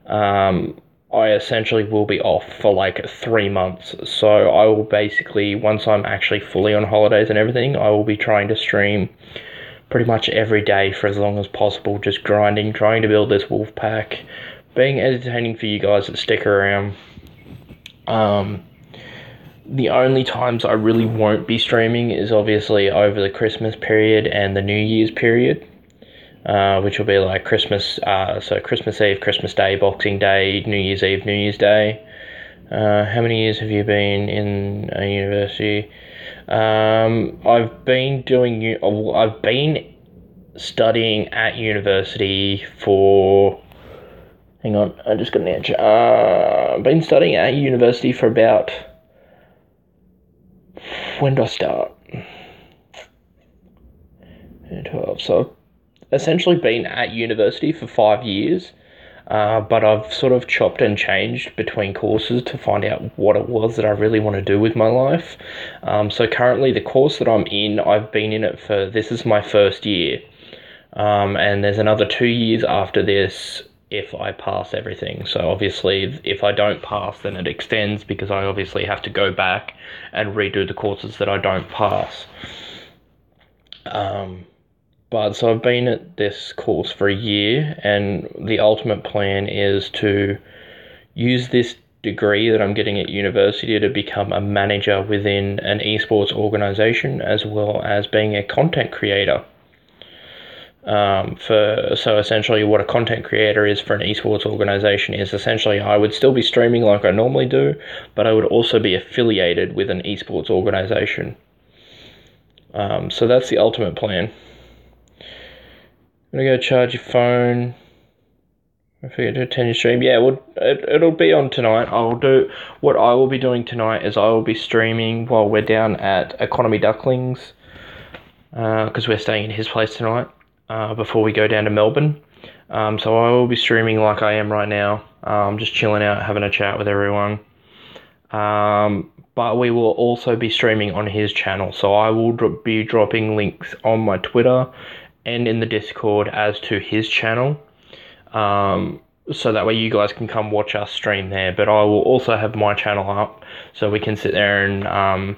I essentially will be off for like 3 months. So I will basically, once I'm actually fully on holidays and everything, I will be trying to stream pretty much every day for as long as possible, just grinding, trying to build this wolf pack, being entertaining for you guys that stick around. The only times I really won't be streaming is obviously over the Christmas period and the New Year's period, which will be like Christmas, so Christmas Eve, Christmas Day, Boxing Day, New Year's Eve, New Year's Day. How many years have you been in a university? I've been studying at university for, hang on, I just got an answer. I've been studying at university for about, when did I start? 12. So I've essentially been at university for 5 years. But I've sort of chopped and changed between courses to find out what it was that I really want to do with my life. So currently the course that I'm in, I've been in it for, this is my first year. And there's another 2 years after this if I pass everything. So obviously if I don't pass, then it extends, because I obviously have to go back and redo the courses that I don't pass. But so I've been at this course for a year, and the ultimate plan is to use this degree that I'm getting at university to become a manager within an esports organization, as well as being a content creator. So essentially what a content creator is for an esports organization is essentially I would still be streaming like I normally do, but I would also be affiliated with an esports organization. So that's the ultimate plan. I'm gonna go charge your phone. I forget to attend your stream. Yeah, well, it'll be on tonight. What I will be doing tonight is I will be streaming while we're down at Economy Ducklings, because we're staying in his place tonight, before we go down to Melbourne. So I will be streaming like I am right now, just chilling out, having a chat with everyone. But we will also be streaming on his channel, so I will be dropping links on my Twitter and in the Discord as to his channel, so that way you guys can come watch us stream there. But I will also have my channel up, so we can sit there and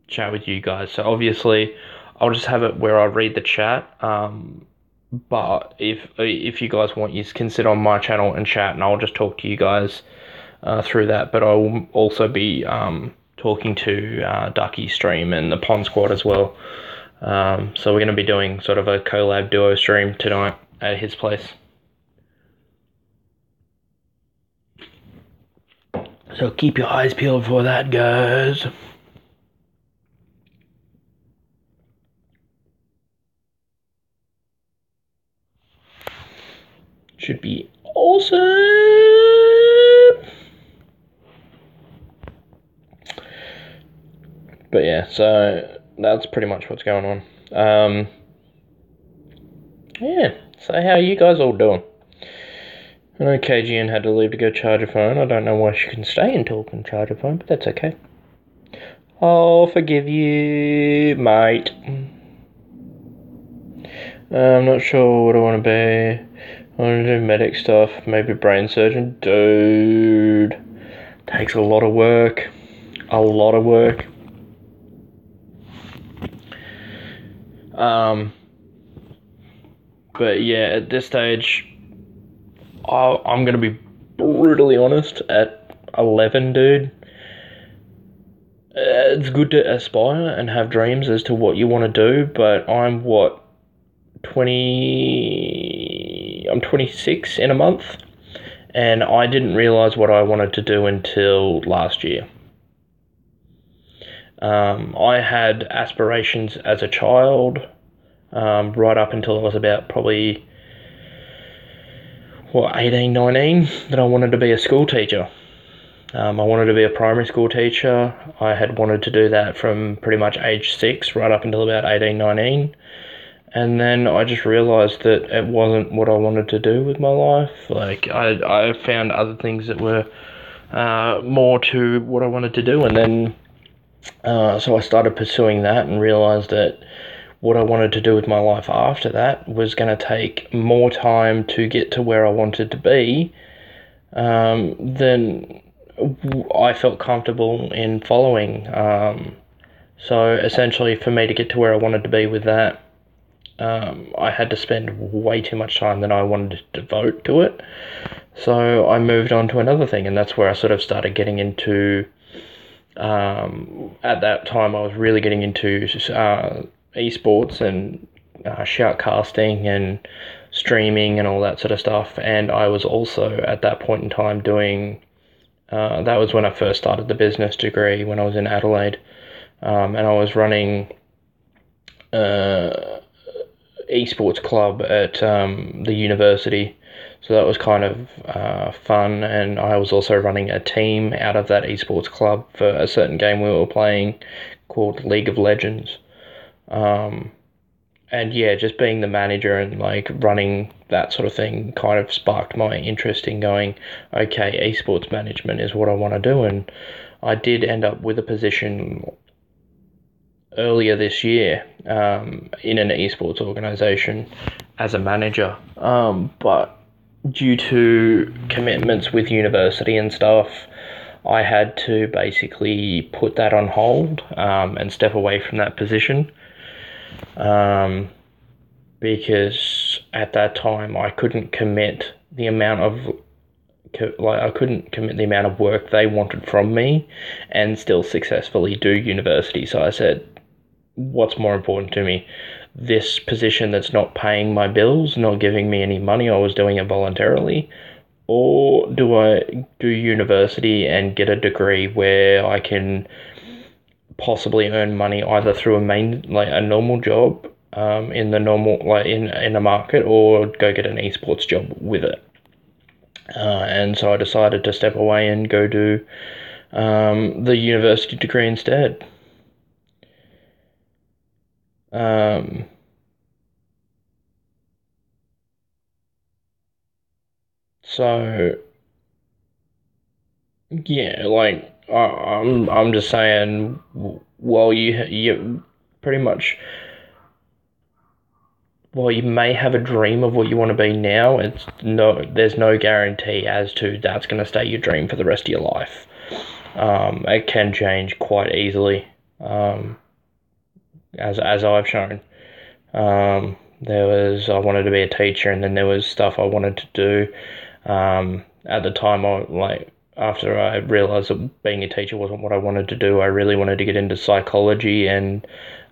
chat with you guys. So obviously I'll just have it where I read the chat, but if you guys want, you can sit on my channel and chat, and I'll just talk to you guys through that. But I will also be talking to Ducky Stream and the Pond Squad as well. So we're going to be doing sort of a collab duo stream tonight at his place. So keep your eyes peeled for that, guys. Should be awesome. But yeah, so that's pretty much what's going on. Yeah, so how are you guys all doing? I know KGN had to leave to go charge her phone. I don't know why she couldn't stay and talk and charge her phone, but that's okay. I'll forgive you, mate. I'm not sure what I want to be. I want to do medic stuff, maybe brain surgeon. Dude, takes a lot of work. A lot of work. But yeah, at this stage, I'm going to be brutally honest. At 11, dude, it's good to aspire and have dreams as to what you want to do, but I'm 26 in a month, and I didn't realise what I wanted to do until last year. I had aspirations as a child, right up until I was about probably 18, 19, that I wanted to be a school teacher. I wanted to be a primary school teacher. I had wanted to do that from pretty much age 6 right up until about 18, 19. And then I just realised that it wasn't what I wanted to do with my life. Like, I found other things that were more to what I wanted to do. And then, so I started pursuing that and realised that what I wanted to do with my life after that was going to take more time to get to where I wanted to be than I felt comfortable in following. So essentially, for me to get to where I wanted to be with that, I had to spend way too much time than I wanted to devote to it. So I moved on to another thing, and that's where I sort of started getting into, at that time I was really getting into esports and shoutcasting and streaming and all that sort of stuff. And I was also at that point in time doing, that was when I first started the business degree when I was in Adelaide, and I was running esports club at the university, so that was kind of fun. And I was also running a team out of that esports club for a certain game we were playing called League of Legends. And yeah, just being the manager and like running that sort of thing kind of sparked my interest in going, okay, esports management is what I want to do. And I did end up with a position earlier this year in an esports organisation as a manager, but due to commitments with university and stuff, I had to basically put that on hold and step away from that position, because at that time I couldn't commit the amount of work they wanted from me and still successfully do university. So I said, what's more important to me? This position that's not paying my bills, not giving me any money, I was doing it voluntarily, or do I do university and get a degree where I can possibly earn money either through a normal job in the normal, in a market, or go get an esports job with it. And so I decided to step away and go do the university degree instead. So yeah, like I'm just saying, while you pretty much, while you may have a dream of what you want to be now, there's no guarantee as to that's going to stay your dream for the rest of your life. It can change quite easily, as I've shown. I wanted to be a teacher, and then there was stuff I wanted to do. At the time, after I realised that being a teacher wasn't what I wanted to do, I really wanted to get into psychology and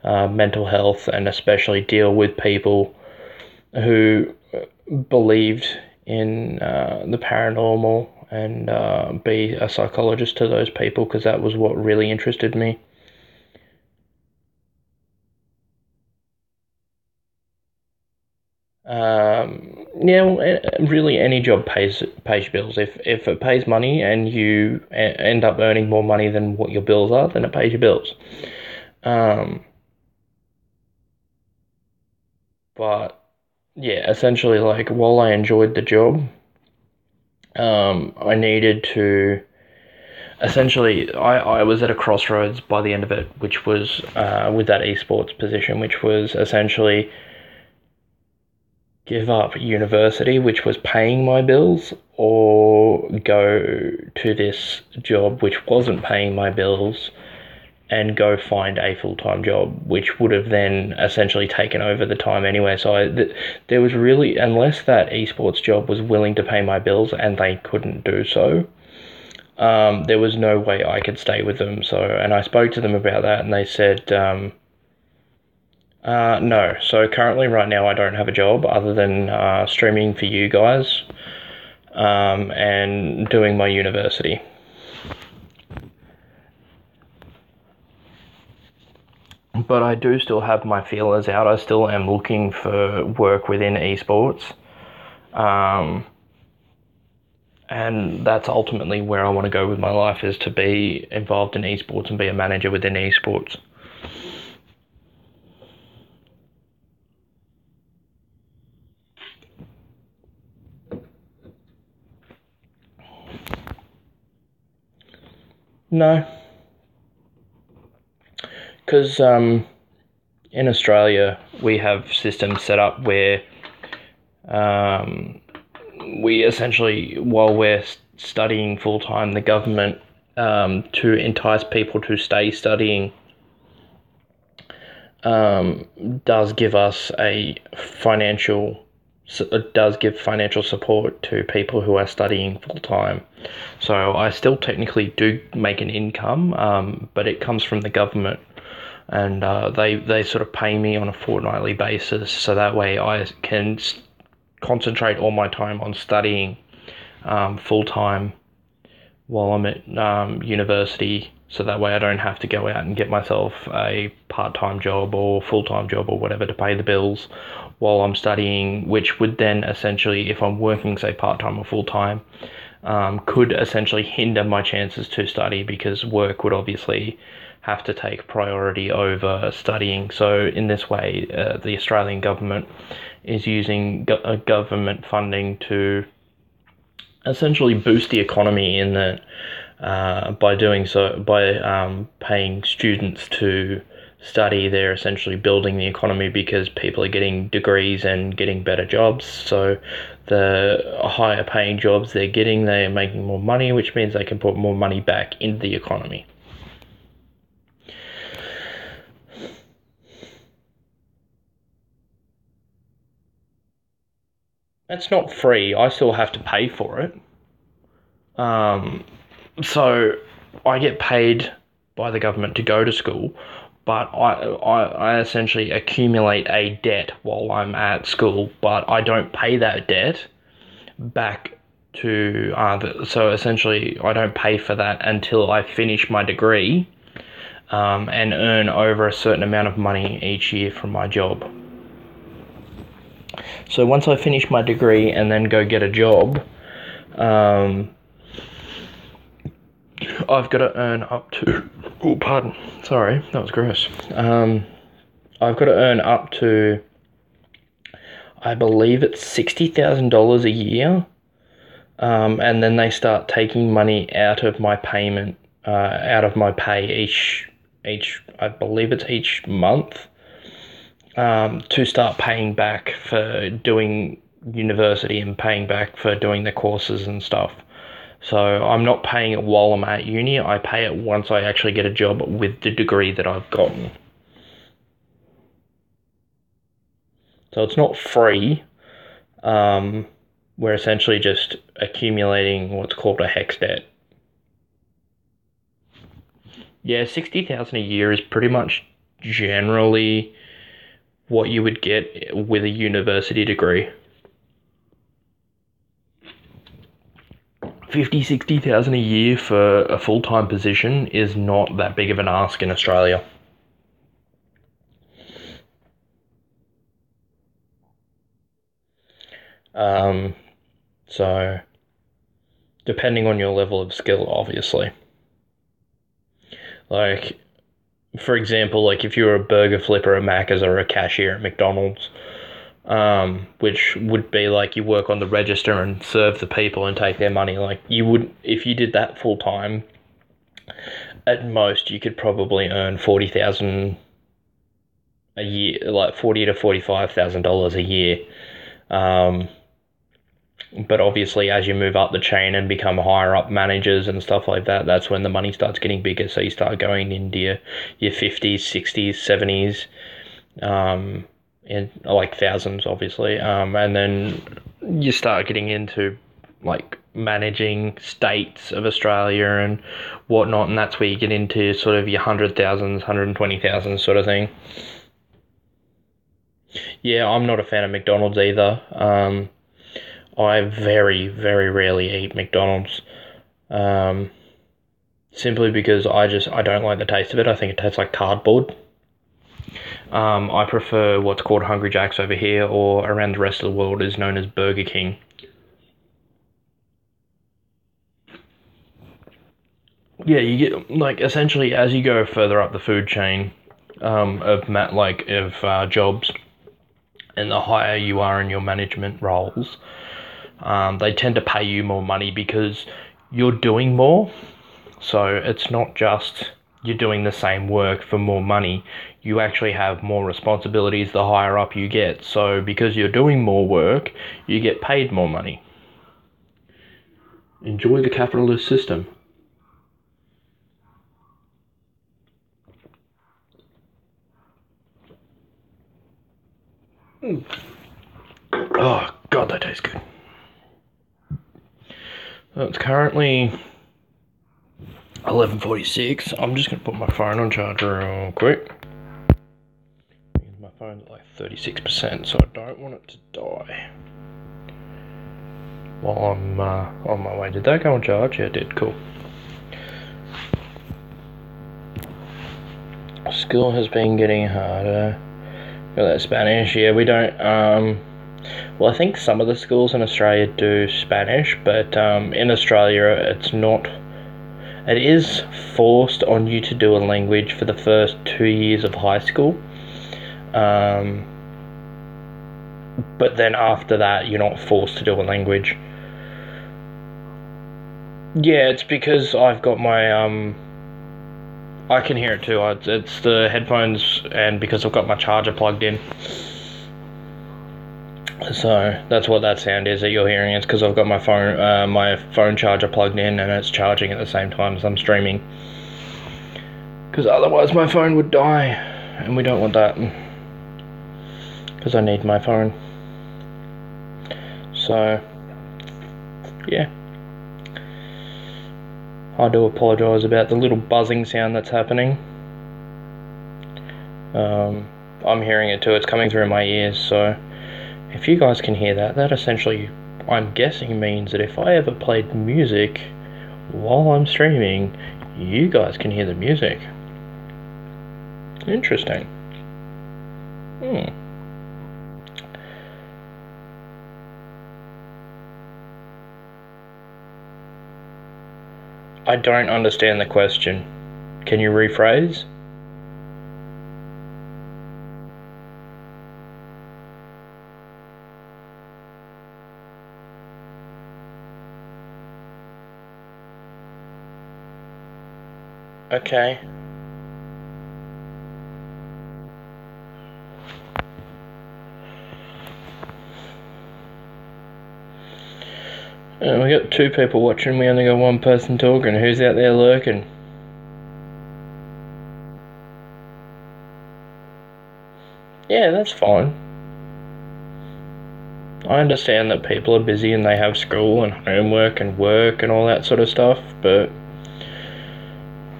mental health, and especially deal with people who believed in the paranormal, and be a psychologist to those people, because that was what really interested me. Yeah, well, really, any job pays bills. If it pays money and you end up earning more money than what your bills are, then it pays your bills. Um, but yeah, essentially, like, while I enjoyed the job, I needed to. Essentially, I was at a crossroads by the end of it, which was with that esports position, which was essentially give up university, which was paying my bills, or go to this job which wasn't paying my bills and go find a full-time job, which would have then essentially taken over the time anyway. So there was really, unless that esports job was willing to pay my bills, and they couldn't do so, there was no way I could stay with them. So, and I spoke to them about that, and they said, no. So currently, right now, I don't have a job other than streaming for you guys, and doing my university. But I do still have my feelers out. I still am looking for work within esports. And that's ultimately where I want to go with my life, is to be involved in esports and be a manager within esports. No, because in Australia we have systems set up where we essentially, while we're studying full time, the government, to entice people to stay studying, does give us a financial does give financial support to people who are studying full time. So I still technically do make an income, but it comes from the government, and they sort of pay me on a fortnightly basis, so that way I can concentrate all my time on studying full time while I'm at university, so that way I don't have to go out and get myself a part-time job or full-time job or whatever to pay the bills while I'm studying, which would then essentially, if I'm working, say, part-time or full-time, could essentially hinder my chances to study, because work would obviously have to take priority over studying. So in this way, the Australian government is using government funding to essentially boost the economy, in that by doing so, by paying students to study, they're essentially building the economy, because people are getting degrees and getting better jobs. So the higher paying jobs they're getting, they're making more money, which means they can put more money back into the economy. It's not free. I still have to pay for it. So I get paid by the government to go to school, but I essentially accumulate a debt while I'm at school, but I don't pay that debt back to, so essentially I don't pay for that until I finish my degree, and earn over a certain amount of money each year from my job. So once I finish my degree and then go get a job, I've got to earn up to... Oh, pardon. Sorry, that was gross. I've got to earn up to... I believe it's $60,000 a year. And then they start taking money out of my payment, out of my pay each, I believe it's each month, to start paying back for doing university and paying back for doing the courses and stuff. So I'm not paying it while I'm at uni, I pay it once I actually get a job with the degree that I've gotten. So it's not free. We're essentially just accumulating what's called a HEX debt. Yeah, 60,000 a year is pretty much generally what you would get with a university degree. 50,000-60,000 a year for a full-time position is not that big of an ask in Australia. So depending on your level of skill, obviously. Like, for example, like if you're a burger flipper at Macca's or a cashier at McDonald's, which would be like you work on the register and serve the people and take their money. Like you would, if you did that full time, at most you could probably earn 40,000 a year, like $40,000 to $45,000 a year. But obviously, as you move up the chain and become higher up managers and stuff like that, that's when the money starts getting bigger. So you start going into your 50s, 60s, 70s. In like thousands, obviously, and then you start getting into like managing states of Australia and whatnot, and that's where you get into sort of your 100,000s, 120,000 sort of thing. Yeah, I'm not a fan of McDonald's either. I very, very rarely eat McDonald's, simply because I don't like the taste of it. I think it tastes like cardboard. I prefer what's called Hungry Jack's over here, or around the rest of the world is known as Burger King. Yeah, you get like essentially as you go further up the food chain of jobs, and the higher you are in your management roles, they tend to pay you more money because you're doing more. So it's not just you're doing the same work for more money. You actually have more responsibilities the higher up you get. So because you're doing more work, you get paid more money. Enjoy the capitalist system. Oh, God, that tastes good. So it's currently 11:46. I'm just going to put my phone on charger real quick. My phone's at like 36%, so I don't want it to die while I'm on my way. Did that go on charge? Yeah, it did. Cool. School has been getting harder. Got that Spanish. Yeah, we don't. Well, I think some of the schools in Australia do Spanish, but in Australia it's not. It is forced on you to do a language for the first 2 years of high school. But then after that, you're not forced to do a language. Yeah, it's because I've got my I can hear it too. It's the headphones, and because I've got my charger plugged in. So that's what that sound is that you're hearing. It's because I've got my phone charger plugged in, and it's charging at the same time as I'm streaming. Because otherwise my phone would die, and we don't want that. Because I need my phone. So, yeah. I do apologise about the little buzzing sound that's happening. I'm hearing it too. It's coming through my ears, so if you guys can hear that, that essentially, I'm guessing, means that if I ever played music while I'm streaming, you guys can hear the music. Interesting. I don't understand the question. Can you rephrase? Okay. We got 2 people watching, we only got 1 person talking. Who's out there lurking? Yeah, that's fine. I understand that people are busy and they have school and homework and work and all that sort of stuff, but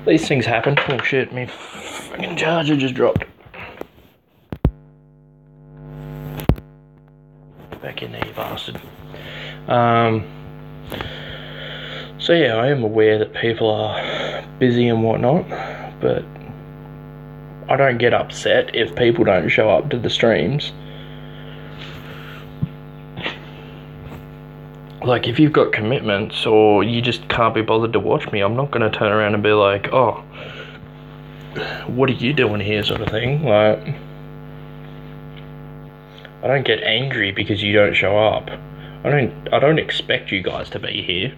These things happen. Oh shit, my fucking charger just dropped. Back in there, you bastard. So yeah, I am aware that people are busy and whatnot, but I don't get upset if people don't show up to the streams. Like, if you've got commitments or you just can't be bothered to watch me, I'm not going to turn around and be like, oh, what are you doing here, sort of thing. Like, I don't get angry because you don't show up. I don't expect you guys to be here.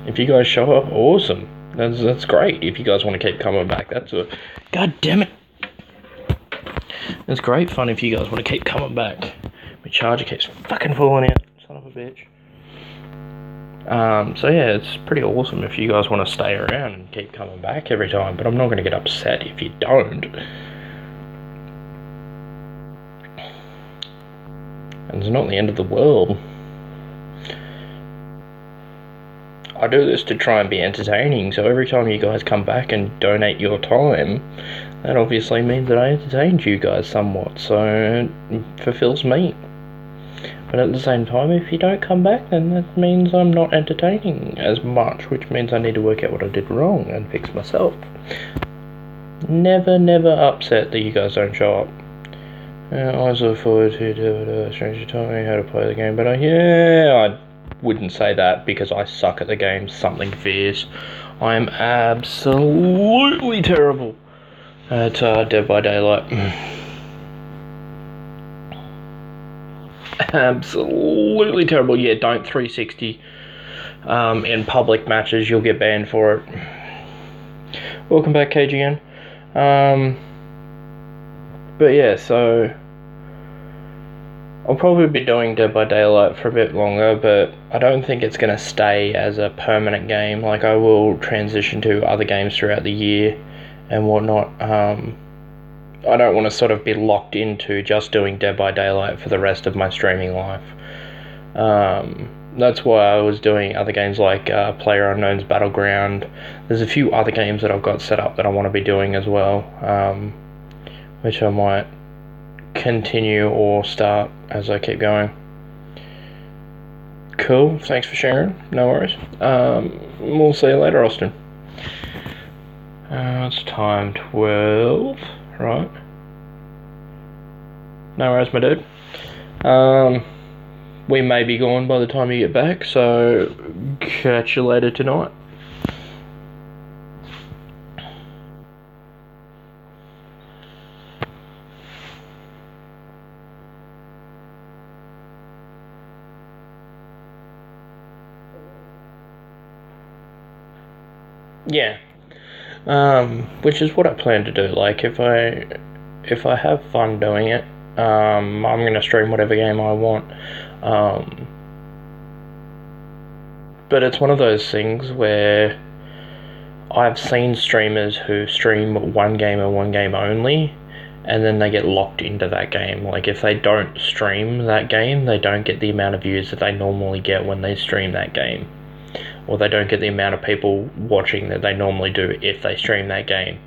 If you guys show up, awesome. That's great. If you guys want to keep coming back, God damn it. It's great fun if you guys want to keep coming back. My charger keeps fucking falling out, son of a bitch. So yeah, it's pretty awesome if you guys want to stay around and keep coming back every time, but I'm not going to get upset if you don't. And it's not the end of the world. I do this to try and be entertaining, so every time you guys come back and donate your time, that obviously means that I entertained you guys somewhat, so it fulfills me. But at the same time, if you don't come back, then that means I'm not entertaining as much, which means I need to work out what I did wrong and fix myself. Never upset that you guys don't show up. I was looking forward to Stranger taught me how to play the game, but I wouldn't say that because I suck at the game. Something fierce. I am absolutely terrible at Dead by Daylight. Absolutely terrible. Yeah, don't 360 in public matches. You'll get banned for it. Welcome back, KGN. But yeah, so I'll probably be doing Dead by Daylight for a bit longer, but I don't think it's going to stay as a permanent game. Like, I will transition to other games throughout the year and whatnot. I don't want to sort of be locked into just doing Dead by Daylight for the rest of my streaming life. That's why I was doing other games like PlayerUnknown's Battleground. There's a few other games that I've got set up that I want to be doing as well, which I might continue or start as I keep going. Cool, thanks for sharing, no worries. We'll see you later, Austin. It's time 12, right? No worries, my dude. We may be gone by the time you get back, so catch you later tonight. Yeah, which is what I plan to do. Like, if I have fun doing it, I'm gonna stream whatever game I want. But it's one of those things where I've seen streamers who stream one game and one game only, and then they get locked into that game. Like, if they don't stream that game, they don't get the amount of views that they normally get when they stream that game. Or they don't get the amount of people watching that they normally do if they stream that game.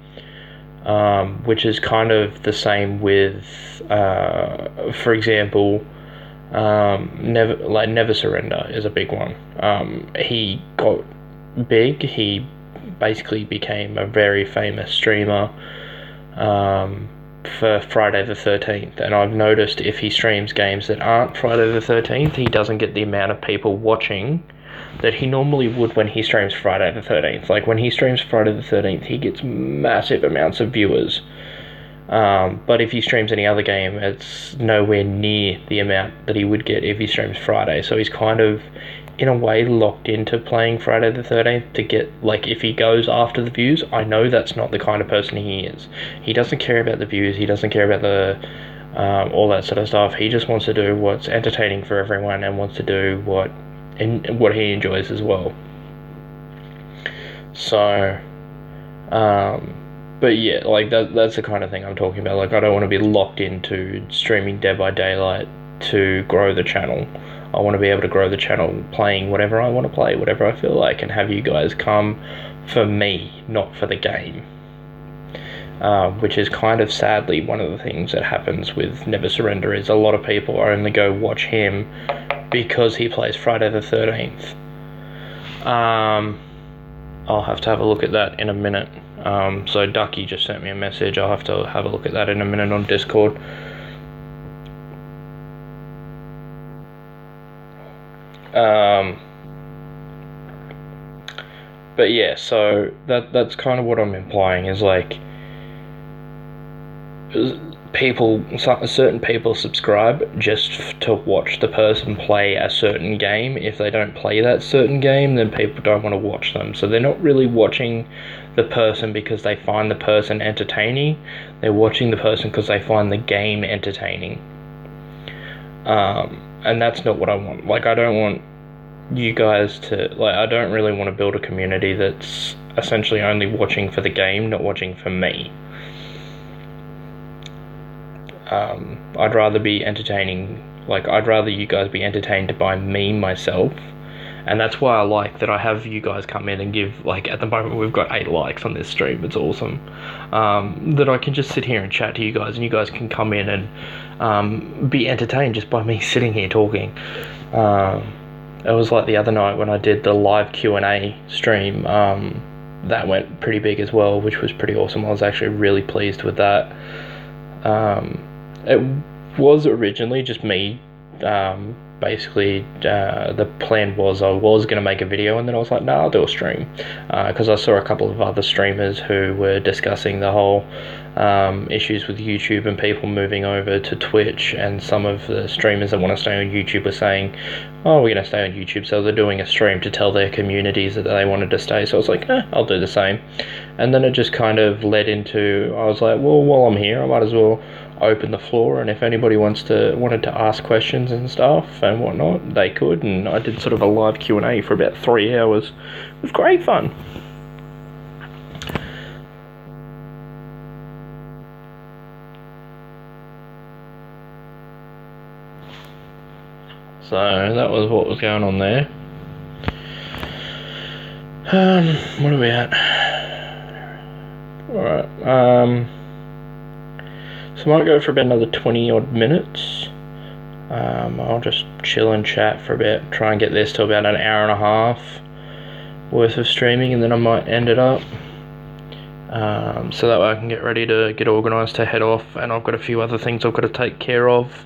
Which is kind of the same with, for example, Never Surrender is a big one. He got big. He basically became a very famous streamer for Friday the 13th, and I've noticed if he streams games that aren't Friday the 13th, he doesn't get the amount of people watching that he normally would when he streams Friday the 13th. Like, when he streams Friday the 13th, he gets massive amounts of viewers. But if he streams any other game, it's nowhere near the amount that he would get if he streams Friday. So he's kind of, in a way, locked into playing Friday the 13th to get, like, if he goes after the views, I know that's not the kind of person he is. He doesn't care about the views, he doesn't care about the, all that sort of stuff. He just wants to do what's entertaining for everyone and wants to do what he enjoys as well. So, but yeah, like, that's the kind of thing I'm talking about. Like, I don't want to be locked into streaming Dead by Daylight to grow the channel. I want to be able to grow the channel playing whatever I want to play, whatever I feel like, and have you guys come for me, not for the game. Which is kind of sadly one of the things that happens with Never Surrender, is a lot of people only go watch him because he plays Friday the 13th. I'll have to have a look at that in a minute. So Ducky just sent me a message. I'll have to have a look at that in a minute on Discord. But yeah, so that's kind of what I'm implying, is like, certain people subscribe just to watch the person play a certain game. If they don't play that certain game, then people don't want to watch them. So they're not really watching the person because they find the person entertaining. They're watching the person because they find the game entertaining. And that's not what I want. Like, I don't want you guys to, like, I don't really want to build a community that's essentially only watching for the game, not watching for me. I'd rather be entertaining, like, I'd rather you guys be entertained by me, myself, and that's why I like that I have you guys come in and give, like, at the moment we've got 8 likes on this stream, it's awesome, that I can just sit here and chat to you guys, and you guys can come in and be entertained just by me sitting here talking. It was like the other night when I did the live Q&A stream, that went pretty big as well, which was pretty awesome. I was actually really pleased with that. It was originally just me, basically, the plan was I was going to make a video, and then I was like, nah, I'll do a stream, because I saw a couple of other streamers who were discussing the whole issues with YouTube and people moving over to Twitch, and some of the streamers that want to stay on YouTube were saying, oh, we're going to stay on YouTube, so they're doing a stream to tell their communities that they wanted to stay. So I was like, I'll do the same. And then it just kind of led into, I was like, well, while I'm here, I might as well open the floor, and if anybody wanted to ask questions and stuff and whatnot, they could. And I did sort of a live Q&A for about 3 hours. It was great fun. So that was what was going on there. What are we at? Alright, so I might go for about another 20 odd minutes. I'll just chill and chat for a bit, try and get this to about an hour and a half worth of streaming, and then I might end it up. So that way I can get ready to get organised to head off, and I've got a few other things I've got to take care of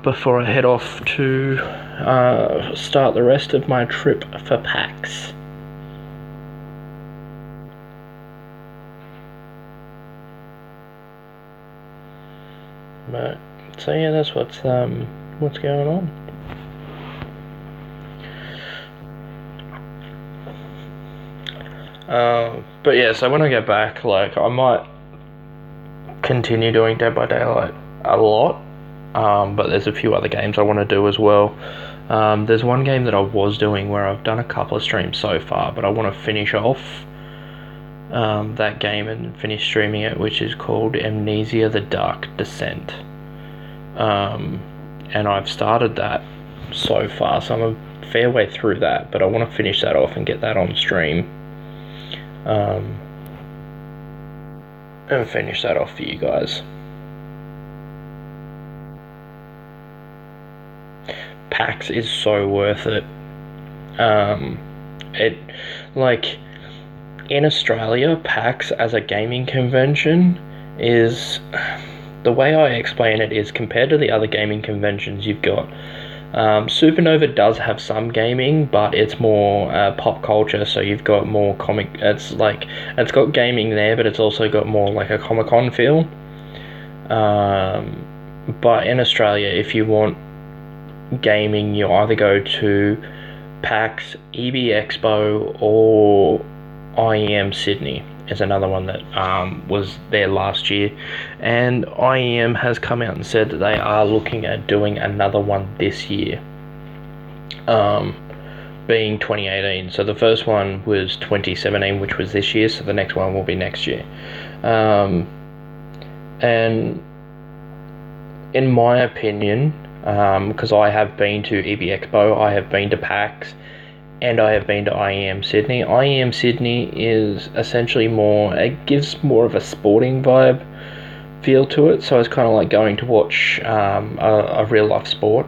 before I head off to start the rest of my trip for PAX. But so yeah, that's what's going on. But yeah, so when I get back, like, I might continue doing Dead by Daylight a lot. But there's a few other games I want to do as well. There's one game that I was doing where I've done a couple of streams so far, but I want to finish off that game and finish streaming it, which is called Amnesia: The Dark Descent. And I've started that so far, so I'm a fair way through that, but I want to finish that off and get that on stream. And finish that off for you guys. PAX is so worth it. In Australia, PAX as a gaming convention is, the way I explain it is, compared to the other gaming conventions you've got, Supernova does have some gaming, but it's more pop culture, so you've got more comic, it's got gaming there, but it's also got more like a Comic-Con feel. But in Australia, if you want gaming, you either go to PAX, EB Expo, or IEM Sydney is another one that was there last year, and IEM has come out and said that they are looking at doing another one this year, being 2018. So the first one was 2017, which was this year, so the next one will be next year. And in my opinion, because I have been to EB Expo, I have been to PAX, and I have been to IEM Sydney. IEM Sydney is essentially it gives more of a sporting vibe feel to it, so it's kind of like going to watch a real life sport,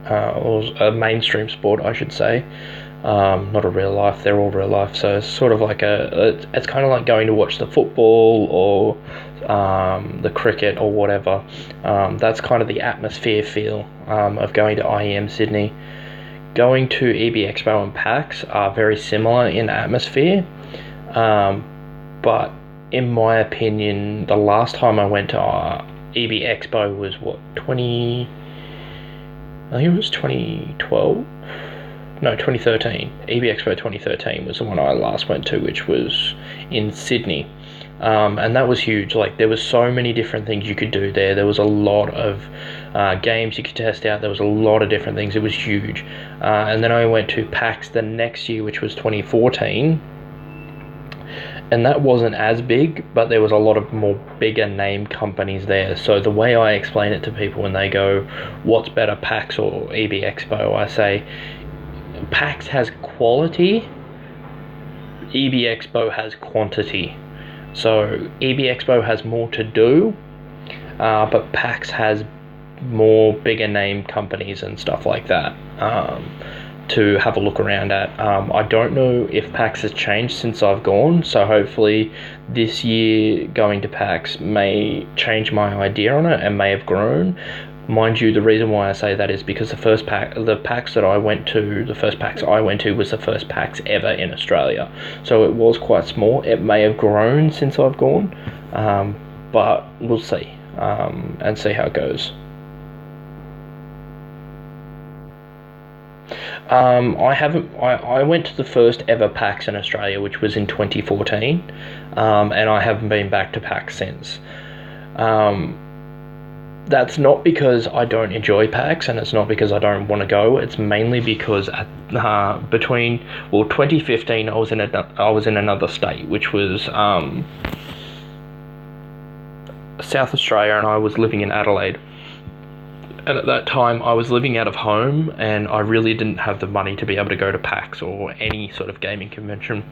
or a mainstream sport, I should say. Not a real life, they're all real life, so it's sort of like it's kind of like going to watch the football or the cricket or whatever. That's kind of the atmosphere feel of going to IEM Sydney. Going to EB Expo and PAX are very similar in atmosphere, but in my opinion, the last time I went to EB Expo was I think it was 2012? No, 2013. EB Expo 2013 was the one I last went to, which was in Sydney. And that was huge. Like, there was so many different things you could do there. There was a lot of games you could test out. There was a lot of different things. It was huge. And then I went to PAX the next year, which was 2014. And that wasn't as big, but there was a lot of more bigger name companies there. So the way I explain it to people when they go, what's better, PAX or EB Expo? I say, PAX has quality, EB Expo has quantity. So EB Expo has more to do, but PAX has more bigger name companies and stuff like that to have a look around at. I don't know if PAX has changed since I've gone, so hopefully this year going to PAX may change my idea on it and may have grown. Mind you, the reason why I say that is because the first PAX I went to was the first PAX ever in Australia. So it was quite small. It may have grown since I've gone, but we'll see, and see how it goes. I went to the first ever PAX in Australia, which was in 2014, and I haven't been back to PAX since. That's not because I don't enjoy PAX, and it's not because I don't want to go. It's mainly because between 2015 I was in another state, which was South Australia, and I was living in Adelaide. And at that time, I was living out of home, and I really didn't have the money to be able to go to PAX or any sort of gaming convention.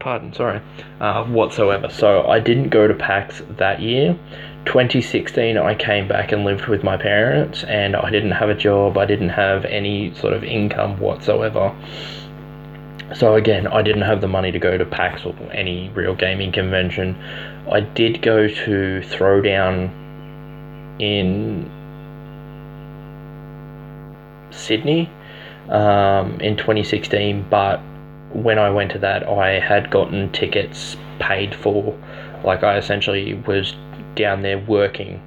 Whatsoever. So I didn't go to PAX that year. 2016, I came back and lived with my parents, and I didn't have a job. I didn't have any sort of income whatsoever. So again, I didn't have the money to go to PAX or any real gaming convention. I did go to Throwdown in Sydney in 2016, but when I went to that, I had gotten tickets paid for. Like, I essentially was down there working,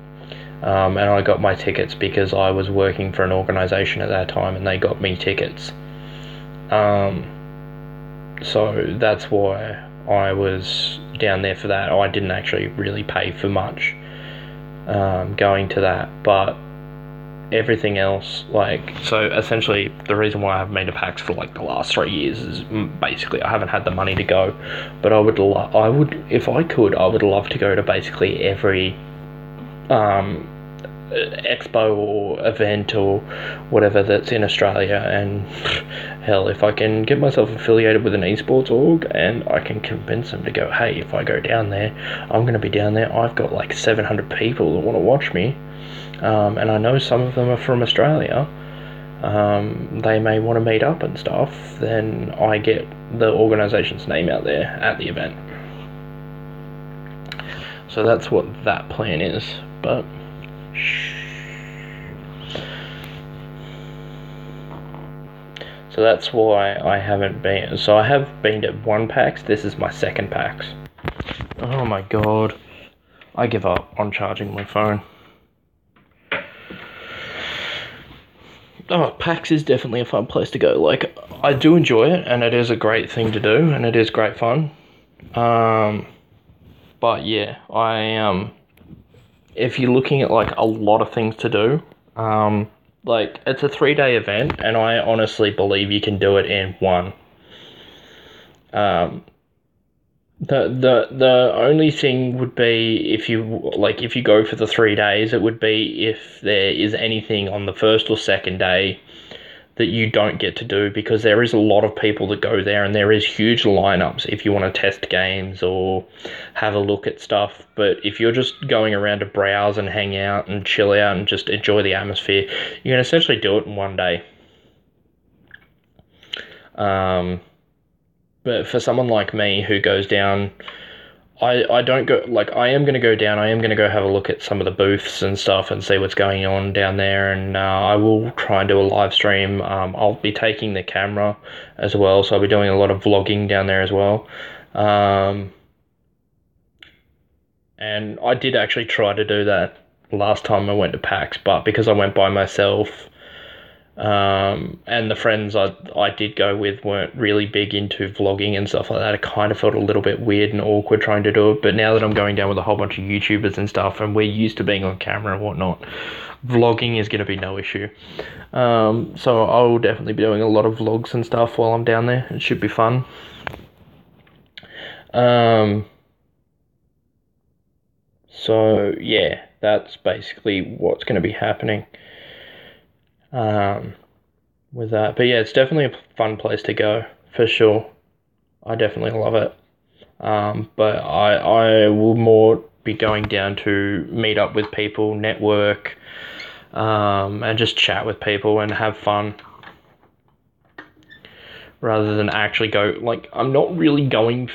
and I got my tickets because I was working for an organisation at that time, and they got me tickets. So that's why I was down there for that. I didn't actually really pay for much going to that, but everything else, so essentially the reason why I haven't been to PAX for the last 3 years is basically I haven't had the money to go. But I would if I could, I would love to go to basically every expo or event or whatever that's in Australia. And hell, if I can get myself affiliated with an esports org and I can convince them to go, hey, if I go down there, I'm going to be down there, I've got 700 people that want to watch me, and I know some of them are from Australia, they may want to meet up and stuff, then I get the organisation's name out there at the event. So that's what that plan is. But so that's why I haven't been. So I have been to one PAX. This is my second PAX. Oh my god, I give up on charging my phone. Oh, PAX is definitely a fun place to go. I do enjoy it, and it is a great thing to do, and it is great fun. But yeah, if you're looking at a lot of things to do, it's a 3-day event, and I honestly believe you can do it in one. The only thing would be if you go for the 3 days, it would be if there is anything on the first or second day that you don't get to do, because there is a lot of people that go there and there is huge lineups if you want to test games or have a look at stuff. But if you're just going around to browse and hang out and chill out and just enjoy the atmosphere, you can essentially do it in 1 day. But for someone like me who goes down, I don't go, like, I am going to go down, I am going to go have a look at some of the booths and stuff and see what's going on down there, and I will try and do a live stream. I'll be taking the camera as well, so I'll be doing a lot of vlogging down there as well. And I did actually try to do that last time I went to PAX, but because I went by myself, and the friends I did go with weren't really big into vlogging and stuff like that, it kind of felt a little bit weird and awkward trying to do it. But now that I'm going down with a whole bunch of YouTubers and stuff, and we're used to being on camera and whatnot, vlogging is going to be no issue. So I will definitely be doing a lot of vlogs and stuff while I'm down there. It should be fun. So yeah, that's basically what's going to be happening with that. But yeah, it's definitely a fun place to go, for sure. I definitely love it. But I will more be going down to meet up with people, network, and just chat with people and have fun, rather than actually go, like, I'm not really going,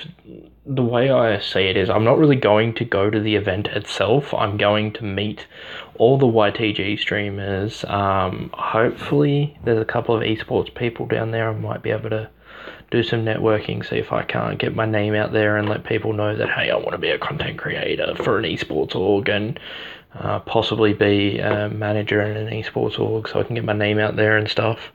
the way I see it is, I'm not really going to go to the event itself. I'm going to meet all the YTG streamers. Hopefully there's a couple of esports people down there. I might be able to do some networking, see if I can't get my name out there and let people know that, hey, I want to be a content creator for an esports org, and possibly be a manager in an esports org, so I can get my name out there and stuff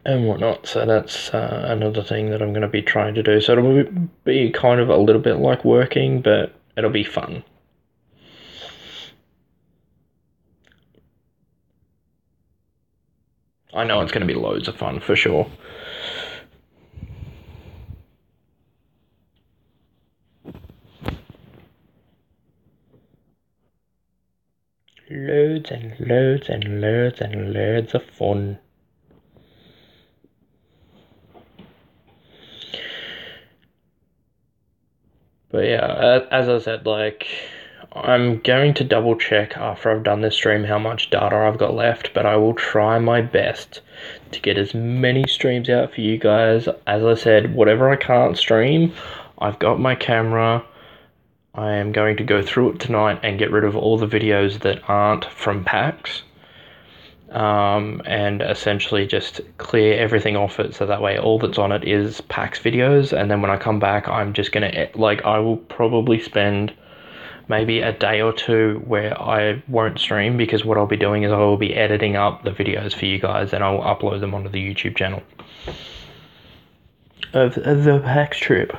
and whatnot. So that's another thing that I'm going to be trying to do. So it'll be kind of a little bit like working, but it'll be fun. I know it's going to be loads of fun, for sure. Loads and loads and loads and loads of fun. But yeah, as I said, like, I'm going to double check after I've done this stream how much data I've got left, but I will try my best to get as many streams out for you guys. As I said, whatever I can't stream, I've got my camera. I am going to go through it tonight and get rid of all the videos that aren't from PAX. And essentially just clear everything off it, so that way all that's on it is PAX videos. And then when I come back, I'm just gonna, like, I will probably spend maybe a day or two where I won't stream, because what I'll be doing is I will be editing up the videos for you guys, and I will upload them onto the YouTube channel of the PAX trip.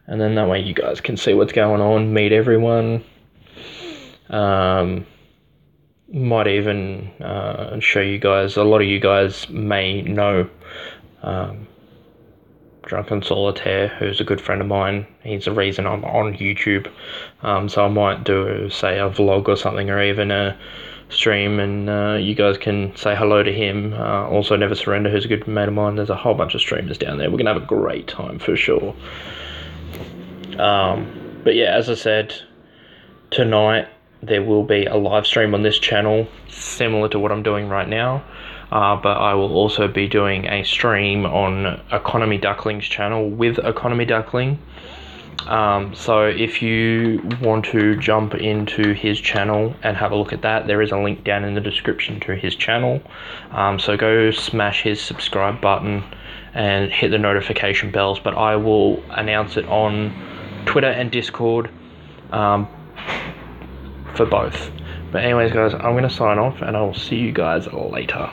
And then that way you guys can see what's going on, meet everyone. Might even show you guys, a lot of you guys may know Drunken Solitaire, who's a good friend of mine. He's the reason I'm on YouTube. So I might do, say, a vlog or something, or even a stream, and you guys can say hello to him. Also Never Surrender, who's a good mate of mine. There's a whole bunch of streamers down there. We're gonna have a great time, for sure. But yeah, as I said, tonight there will be a live stream on this channel similar to what I'm doing right now, but I will also be doing a stream on Economy Duckling's channel with Economy Duckling. So if you want to jump into his channel and have a look at that, there is a link down in the description to his channel. So go smash his subscribe button and hit the notification bells, but I will announce it on Twitter and Discord for both. But anyways, guys, I'm going to sign off, and I will see you guys later.